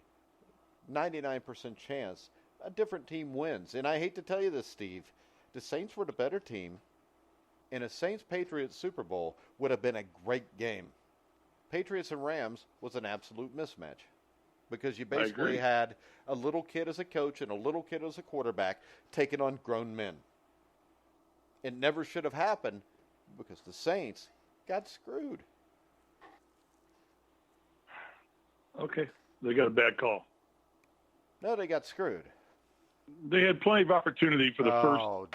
99% chance a different team wins. And I hate to tell you this, Steve. The Saints were the better team, and a Saints-Patriots Super Bowl would have been a great game. Patriots and Rams was an absolute mismatch because you basically had a little kid as a coach and a little kid as a quarterback taking on grown men. It never should have happened because the Saints got screwed. Okay, they got a bad call. No, they got screwed. They had plenty of opportunity for the first. Oh,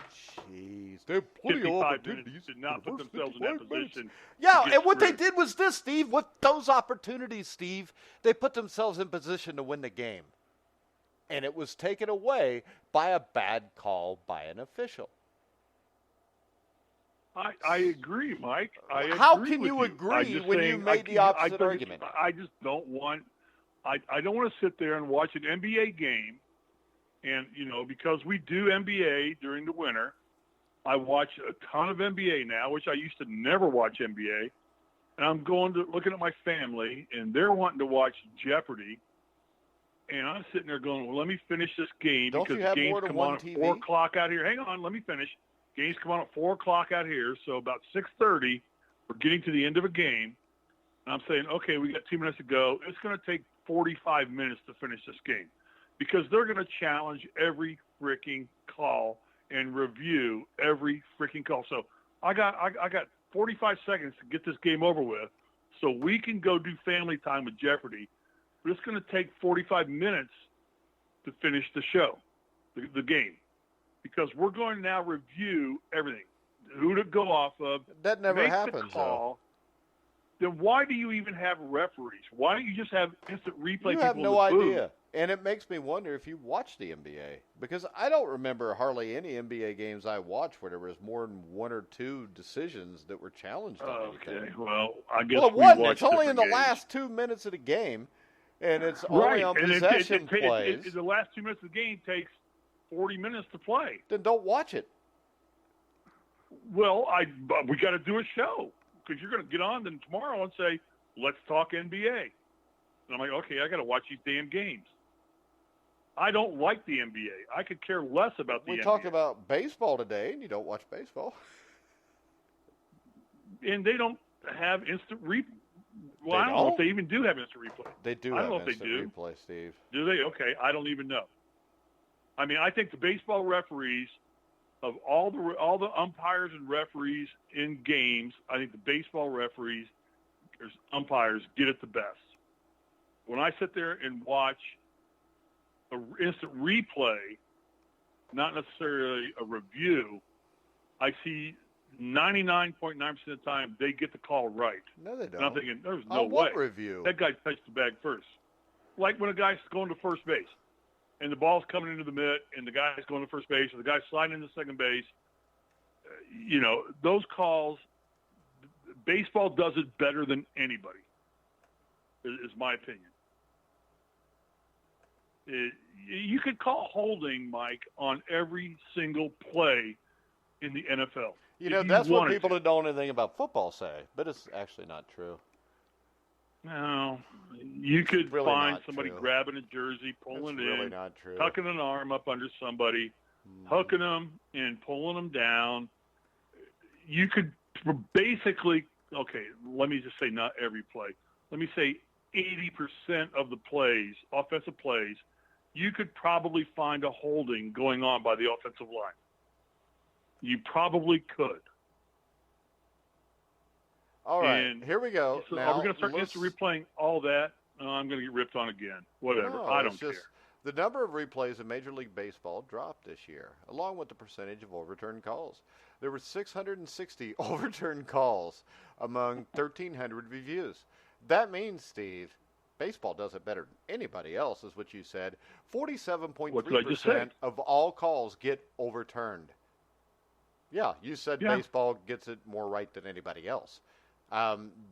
jeez. They had plenty of 55 opportunities. minutes did not put themselves in that position. Yeah, and what they did was this, Steve. With those opportunities, Steve, they put themselves in position to win the game. And it was taken away by a bad call by an official. I agree, Mike. How can you agree when you made the opposite argument? I just don't want. I don't want to sit there and watch an NBA game. And, because we do NBA during the winter, I watch a ton of NBA now, which I used to never watch NBA. And I'm looking at my family, and they're wanting to watch Jeopardy. And I'm sitting there going, well, let me finish this game because the games come on at 4 o'clock out here. Hang on, let me finish. Games come on at 4 o'clock out here. So about 6:30, we're getting to the end of a game. And I'm saying, okay, we got 2 minutes to go. It's going to take 45 minutes to finish this game. Because they're going to challenge every freaking call and review every freaking call. So I got 45 seconds to get this game over with so we can go do family time with Jeopardy. But it's going to take 45 minutes to finish the show, the game. Because we're going to now review everything. Who to go off of. That never happens, though. Then why do you even have referees? Why don't you just have instant replay? You have no idea. And it makes me wonder if you watch the NBA. Because I don't remember hardly any NBA games I watched where there was more than 1 or 2 decisions that were challenged on anything. Okay, well, I guess it wasn't. It's only in the last 2 minutes of the game, and it's only on possession plays. The last 2 minutes of the game takes 40 minutes to play. Then don't watch it. Well, we got to do a show. Because you're going to get on then tomorrow and say, let's talk NBA. And I'm like, okay, I got to watch these damn games. I don't like the NBA. I could care less about the NBA. We talked about baseball today, and you don't watch baseball. And they don't have instant replay. Well, I don't know if they even do have instant replay. They do have instant replay, Steve. Do they? Okay, I don't even know. I mean, I think the baseball referees, of all the umpires and referees in games, I think the baseball referees, umpires, get it the best. When I sit there and watch an instant replay, not necessarily a review, I see 99.9% of the time they get the call right. No, they don't. And I'm thinking, there's no way. Review? That guy touched the bag first. Like when a guy's going to first base. And the ball's coming into the mitt, and the guy's going to first base, or the guy's sliding into second base, those calls, baseball does it better than anybody, is my opinion. You could call holding, Mike, on every single play in the NFL. That's what people that don't know anything about football say, but it's actually not true. No, you could really find somebody true. grabbing a jersey, pulling It's it really in, not true. tucking an arm up under somebody, hooking them and pulling them down. You could basically, okay, let me just say not every play. Let me say 80% of the plays, offensive plays, you could probably find a holding going on by the offensive line. You probably could. All right, here we go. So now, are we going to start just replaying all that? Oh, I'm going to get ripped on again. Whatever. No, I don't care. The number of replays in Major League Baseball dropped this year, along with the percentage of overturned calls. There were 660 overturned calls among 1,300 reviews. That means, Steve, baseball does it better than anybody else, is what you said. 47.3% of all calls get overturned. Yeah, you said baseball gets it more right than anybody else.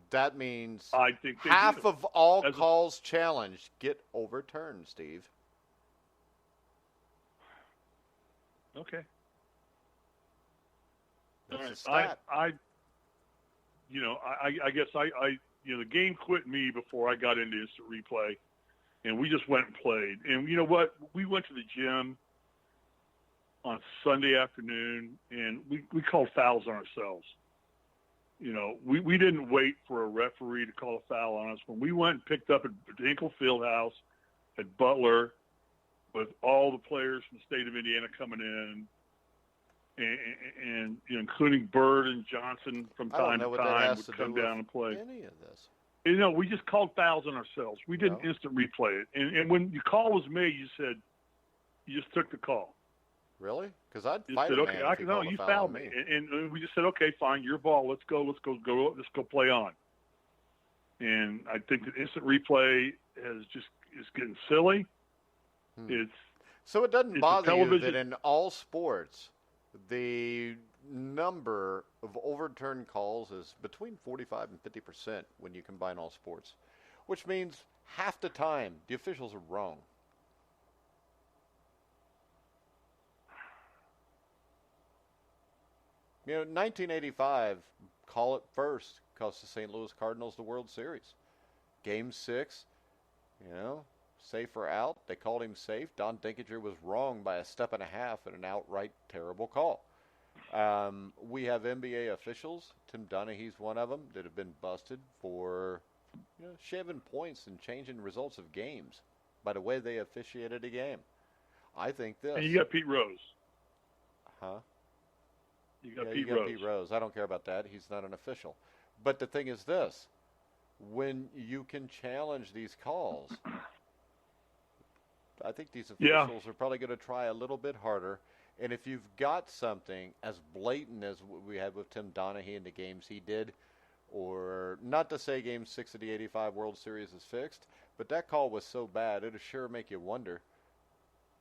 That means I think half of all calls challenged get overturned, Steve. Okay. That's all a right. stat. I guess the game quit me before I got into instant replay, and we just went and played. And you know what? We went to the gym on Sunday afternoon, and we called fouls on ourselves. We didn't wait for a referee to call a foul on us. When we went and picked up at Hinkle Fieldhouse at Butler with all the players from the state of Indiana coming in, and including Bird and Johnson from time to time would come down and play. Any of this. We just called fouls on ourselves. We didn't instant replay it. And when your call was made, you just took the call. Really? Because I'd You fight said, a okay, man you fouled me. And we just said, okay, fine, your ball. Let's go play on. And I think that instant replay is getting silly. So it doesn't bother you that in all sports, the number of overturned calls is between 45 and 50% when you combine all sports, which means half the time the officials are wrong. 1985, call it first, cost the St. Louis Cardinals the World Series. Game 6, safe or out. They called him safe. Don Dinkinger was wrong by a step and a half in an outright terrible call. We have NBA officials, Tim Donaghy's one of them, that have been busted for shaving points and changing results of games by the way they officiated a game. I think this. And you got Pete Rose. Huh? You got Pete Rose. I don't care about that. He's not an official. But the thing is this. When you can challenge these calls, I think these officials are probably going to try a little bit harder. And if you've got something as blatant as we had with Tim Donaghy in the games he did, or not to say Game 6 of the 85 World Series is fixed, but that call was so bad, it'll sure make you wonder.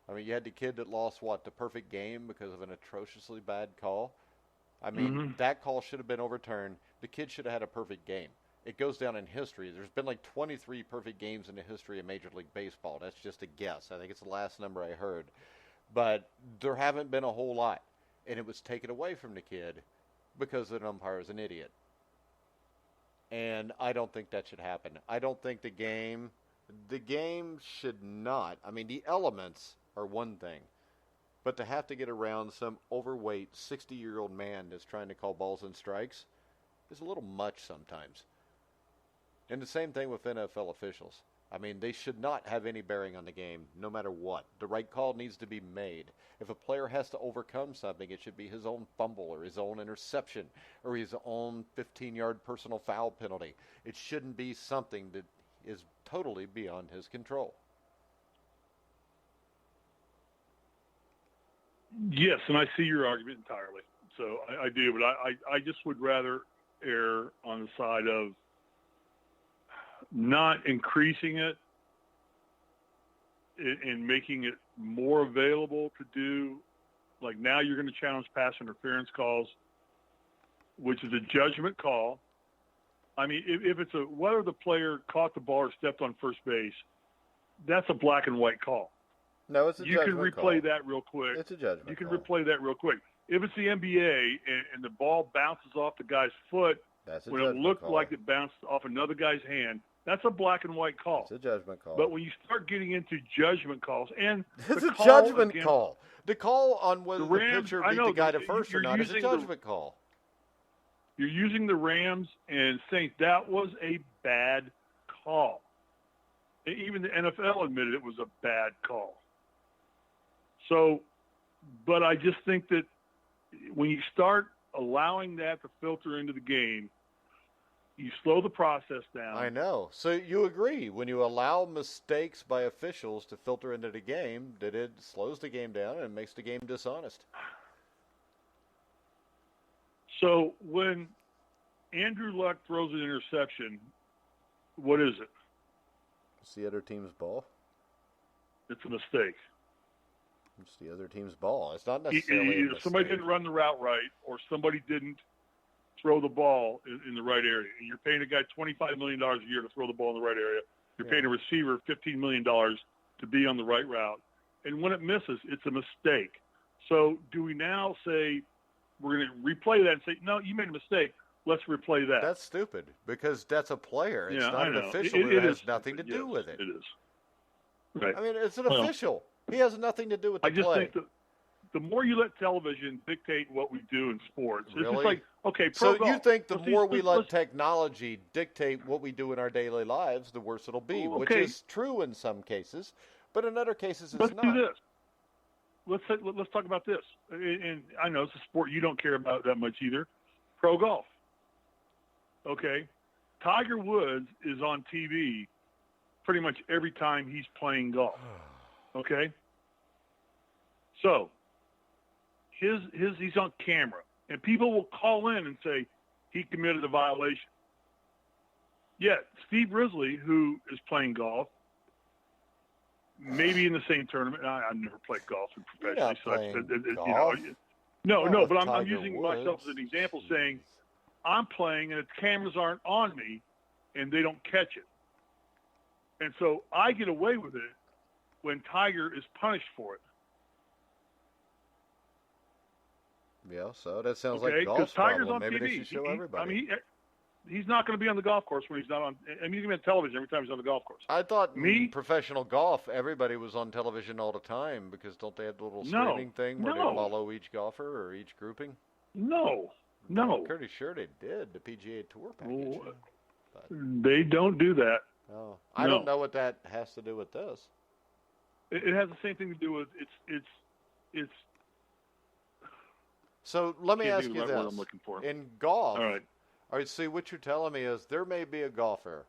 I mean, you had the kid that lost, the perfect game because of an atrociously bad call. I mean, that call should have been overturned. The kid should have had a perfect game. It goes down in history. There's been 23 perfect games in the history of Major League Baseball. That's just a guess. I think it's the last number I heard. But there haven't been a whole lot. And it was taken away from the kid because the umpire is an idiot. And I don't think that should happen. I don't think the game should not. I mean, the elements are one thing. But to have to get around some overweight 60-year-old man that's trying to call balls and strikes is a little much sometimes. And the same thing with NFL officials. I mean, they should not have any bearing on the game, no matter what. The right call needs to be made. If a player has to overcome something, it should be his own fumble or his own interception or his own 15-yard personal foul penalty. It shouldn't be something that is totally beyond his control. Yes, and I see your argument entirely. So I do, but I just would rather err on the side of not increasing it and making it more available to do. Like now you're going to challenge pass interference calls. which is a judgment call. I mean, if it's whether the player caught the ball or stepped on first base, that's a black and white call. No, it's a judgment call. You can replay that real quick. It's a judgment You can call. replay that real quick. If it's the NBA and the ball bounces off the guy's foot when it looked like it bounced off another guy's hand, that's a black and white call. It's a judgment call. But when you start getting into judgment calls, and it's a judgment call. The call on whether the pitcher beat the guy to first or not is a judgment call. You're using the Rams and saying that was a bad call. Even the NFL admitted it was a bad call. So, but I just think that when you start allowing that to filter into the game, you slow the process down. I know. So you agree, when you allow mistakes by officials to filter into the game, that it slows the game down and makes the game dishonest. So when Andrew Luck throws an interception, what is it? It's the other team's ball. It's a mistake. It's the other team's ball. It's not necessarily a mistake. Somebody didn't run the route right, or somebody didn't throw the ball in the right area. And you're paying a guy $25 million a year to throw the ball in the right area. You're paying a receiver $15 million to be on the right route. And when it misses, it's a mistake. So do we now say we're going to replay that and say, no, you made a mistake. Let's replay that. That's stupid because that's a player. It's not an know. official who has nothing to do with it. It is. Right. I mean, it's an official. He has nothing to do with the play. I just think the more you let television dictate what we do in sports, really? It's just like, okay, so golf. You think the more we let technology dictate what we do in our daily lives, the worse it'll be, which is true in some cases, but in other cases it's not. Let's do this. Let's talk about this. And I know it's a sport you don't care about that much either. Pro golf. Okay. Tiger Woods is on TV pretty much every time he's playing golf. Okay? So, he's on camera, and people will call in and say he committed a violation. Yet, Steve Risley, who is playing golf, maybe in the same tournament. I've never played golf professionally. No, but I'm using myself as an example, saying I'm playing and the cameras aren't on me, and they don't catch it. And so I get away with it when Tiger is punished for it. Yeah, so that sounds like golf's Tiger's problem. on Maybe TV. they should show everybody. I mean, he's not going to be on the golf course when he's not on. I mean, he's going to be on television every time he's on the golf course. I thought professional golf, everybody was on television all the time because don't they have the little streaming thing where they follow each golfer or each grouping? No. I'm pretty sure they did, the PGA Tour package. They don't do that. No. I don't know what that has to do with this. It has the same thing to do with it's. So let me ask you this: I'm looking for. In golf, all right. See, what you're telling me is there may be a golfer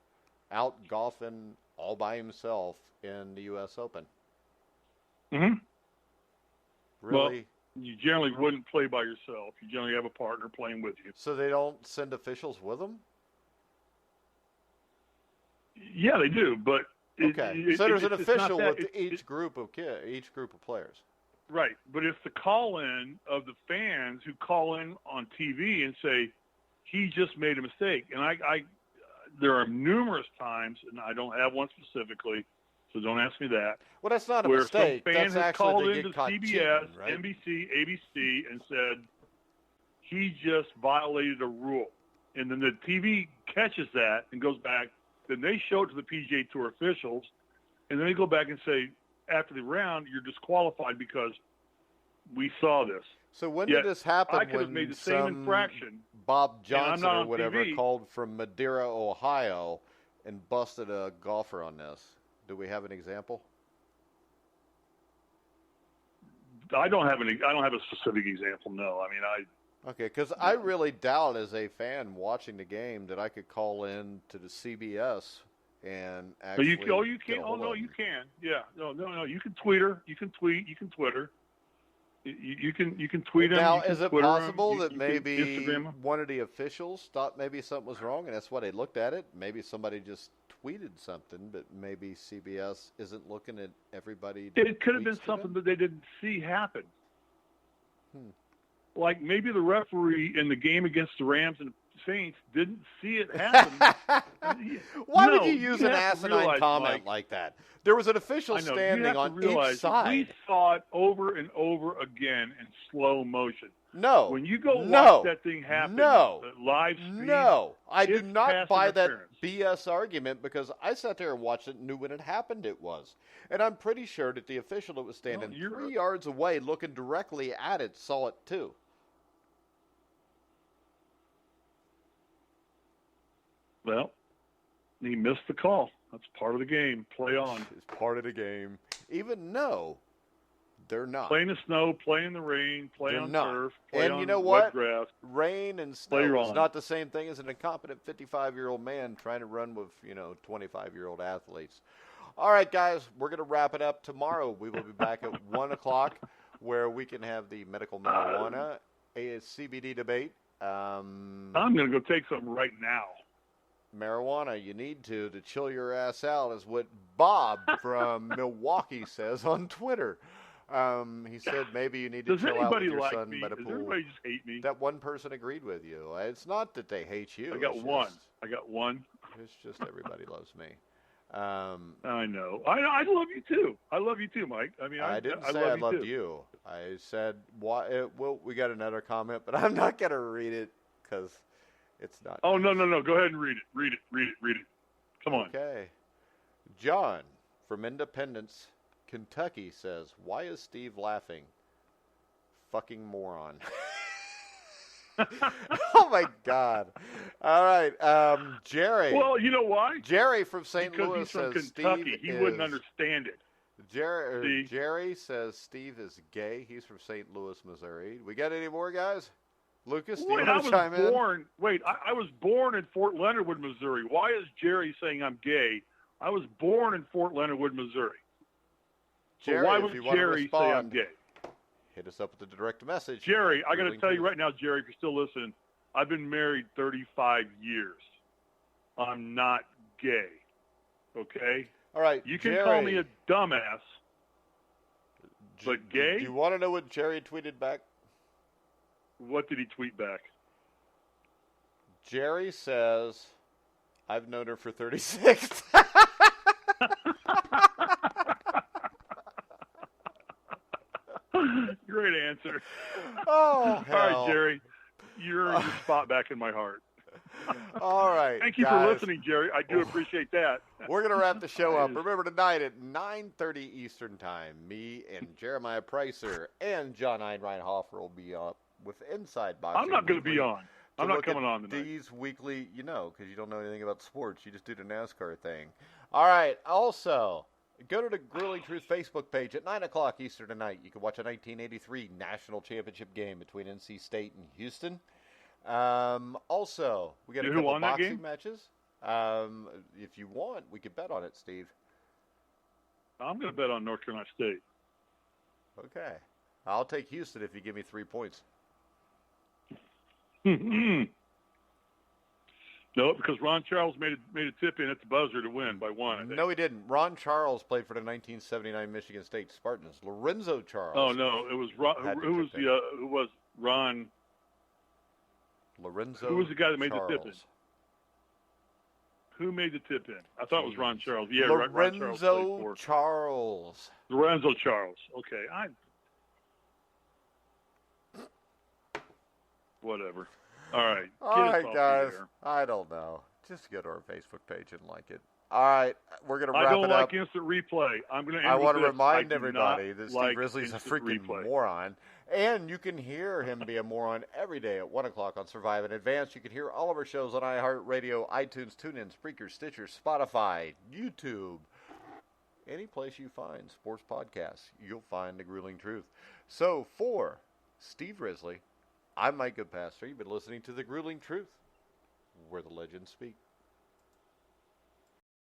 out golfing all by himself in the U.S. Open. Mm-hmm. Really? Well, you generally wouldn't play by yourself. You generally have a partner playing with you. So they don't send officials with them? Yeah, they do, but so there's an official with each group of players. Right, but it's the call-in of the fans who call in on TV and say, he just made a mistake. And I there are numerous times, and I don't have one specifically, so don't ask me that. Well, that's not a mistake. Where some fan has called into CBS, cheating, right? NBC, ABC, and said, he just violated a rule. And then the TV catches that and goes back. Then they show it to the PGA Tour officials, and then they go back and say, after the round, you're disqualified because we saw this. So when did this happen? I could have made the same infraction. Bob Johnson or whatever TV. called from Madeira, Ohio, and busted a golfer on this. Do we have an example? I don't have a specific example. No, I mean Okay, because I really doubt, as a fan watching the game, that I could call in to the CBS and actually. You can. Oh no, you can. Yeah, no. You can tweet her. You can tweet. You can Twitter. You can tweet them. Now, is it possible that maybe one of the officials thought maybe something was wrong, and that's why they looked at it? Maybe somebody just tweeted something, but maybe CBS isn't looking at everybody. It could have been something that they didn't see happen. like maybe the referee in the game against the Rams and Saints didn't see it happen. Why would you use an asinine comment, Mike, like that? There was an official standing on each side. We saw it over and over again in slow motion. No. When you go watch that thing happen, live speed, no, I do not buy that BS argument, because I sat there and watched it and knew when it happened it was. And I'm pretty sure that the official that was standing 3 yards away looking directly at it saw it too. Well, he missed the call. That's part of the game. Play on. It's part of the game. Even no, they're not. Play in the snow, play in the rain, play on turf, play and on you know what? wet grass. Rain and snow is not the same thing as an incompetent 55-year-old man trying to run with, 25-year-old athletes. All right, guys, we're going to wrap it up tomorrow. We will be back at 1 o'clock where we can have the medical marijuana CBD debate. I'm going to go take something right now. Marijuana, you need to chill your ass out, is what Bob from Milwaukee says on Twitter. He said maybe you need to chill out with your son by the pool. Does everybody just hate me? That one person agreed with you. It's not that they hate you. I got one. It's just everybody loves me. I know. I love you too. I love you too, Mike. I mean, I didn't say I loved you. I said, well, we got another comment, but I'm not going to read it because it's not. Oh, no. Go ahead and read it. Read it. Come on. Okay. John from Independence, Kentucky says, why is Steve laughing? Fucking moron. Oh, my God. All right. Jerry. Well, you know why? Jerry from St. Louis he's from says Kentucky. Steve wouldn't understand it. Jerry says Steve is gay. He's from St. Louis, Missouri. We got any more, guys? Lucas, do you want to chime in? I was born in Fort Leonard Wood, Missouri. Why is Jerry saying I'm gay? I was born in Fort Leonard Wood, Missouri. Jerry, so why would Jerry say I'm gay? Hit us up with the direct message. Jerry, I got to tell you right now, Jerry, if you're still listening, I've been married 35 years. I'm not gay. Okay? All right, you can call me a dumbass, but gay? Do you want to know what Jerry tweeted back? What did he tweet back? Jerry says, I've known her for 36. Great answer. Oh, hell. All right, Jerry. You're your spot back in my heart. All right. Thank you for listening, Jerry. I do appreciate that. We're going to wrap the show up. Remember, tonight at 9:30 Eastern Time, me and Jeremiah Pricer and John Einreinhofer will be up with Inside Boxing. I'm not going to be on. I'm not coming on tonight. These weekly, because you don't know anything about sports. You just do the NASCAR thing. All right. Also, go to the Grueling Truth Facebook page at 9 o'clock Eastern tonight. You can watch a 1983 national championship game between NC State and Houston. Also, we got a couple boxing matches. If you want, we could bet on it, Steve. I'm going to bet on North Carolina State. Okay. I'll take Houston if you give me 3 points. No, because Ron Charles made a tip in at the buzzer to win by 1. I think. No, he didn't. Ron Charles played for the 1979 Michigan State Spartans. Lorenzo Charles. Oh no, it was Ron. Who was Ron? Lorenzo. Who was the guy that made Charles. the tip in? Who made the tip in? I thought it was Ron Charles. Yeah, Lorenzo Charles. Lorenzo Charles. Okay, whatever. All right. All right, guys. I don't know. Just go to our Facebook page and like it. All right, we're going to wrap it up. I don't like instant replay. I'm going to. I want to remind everybody that Steve Risley's a freaking moron. And you can hear him be a moron every day at 1 o'clock on Survive in Advance. You can hear all of our shows on iHeartRadio, iTunes, TuneIn, Spreaker, Stitcher, Spotify, YouTube. Any place you find sports podcasts, you'll find The Grueling Truth. So for Steve Risley, I'm Mike Goodpaster. You've been listening to The Grueling Truth, where the legends speak.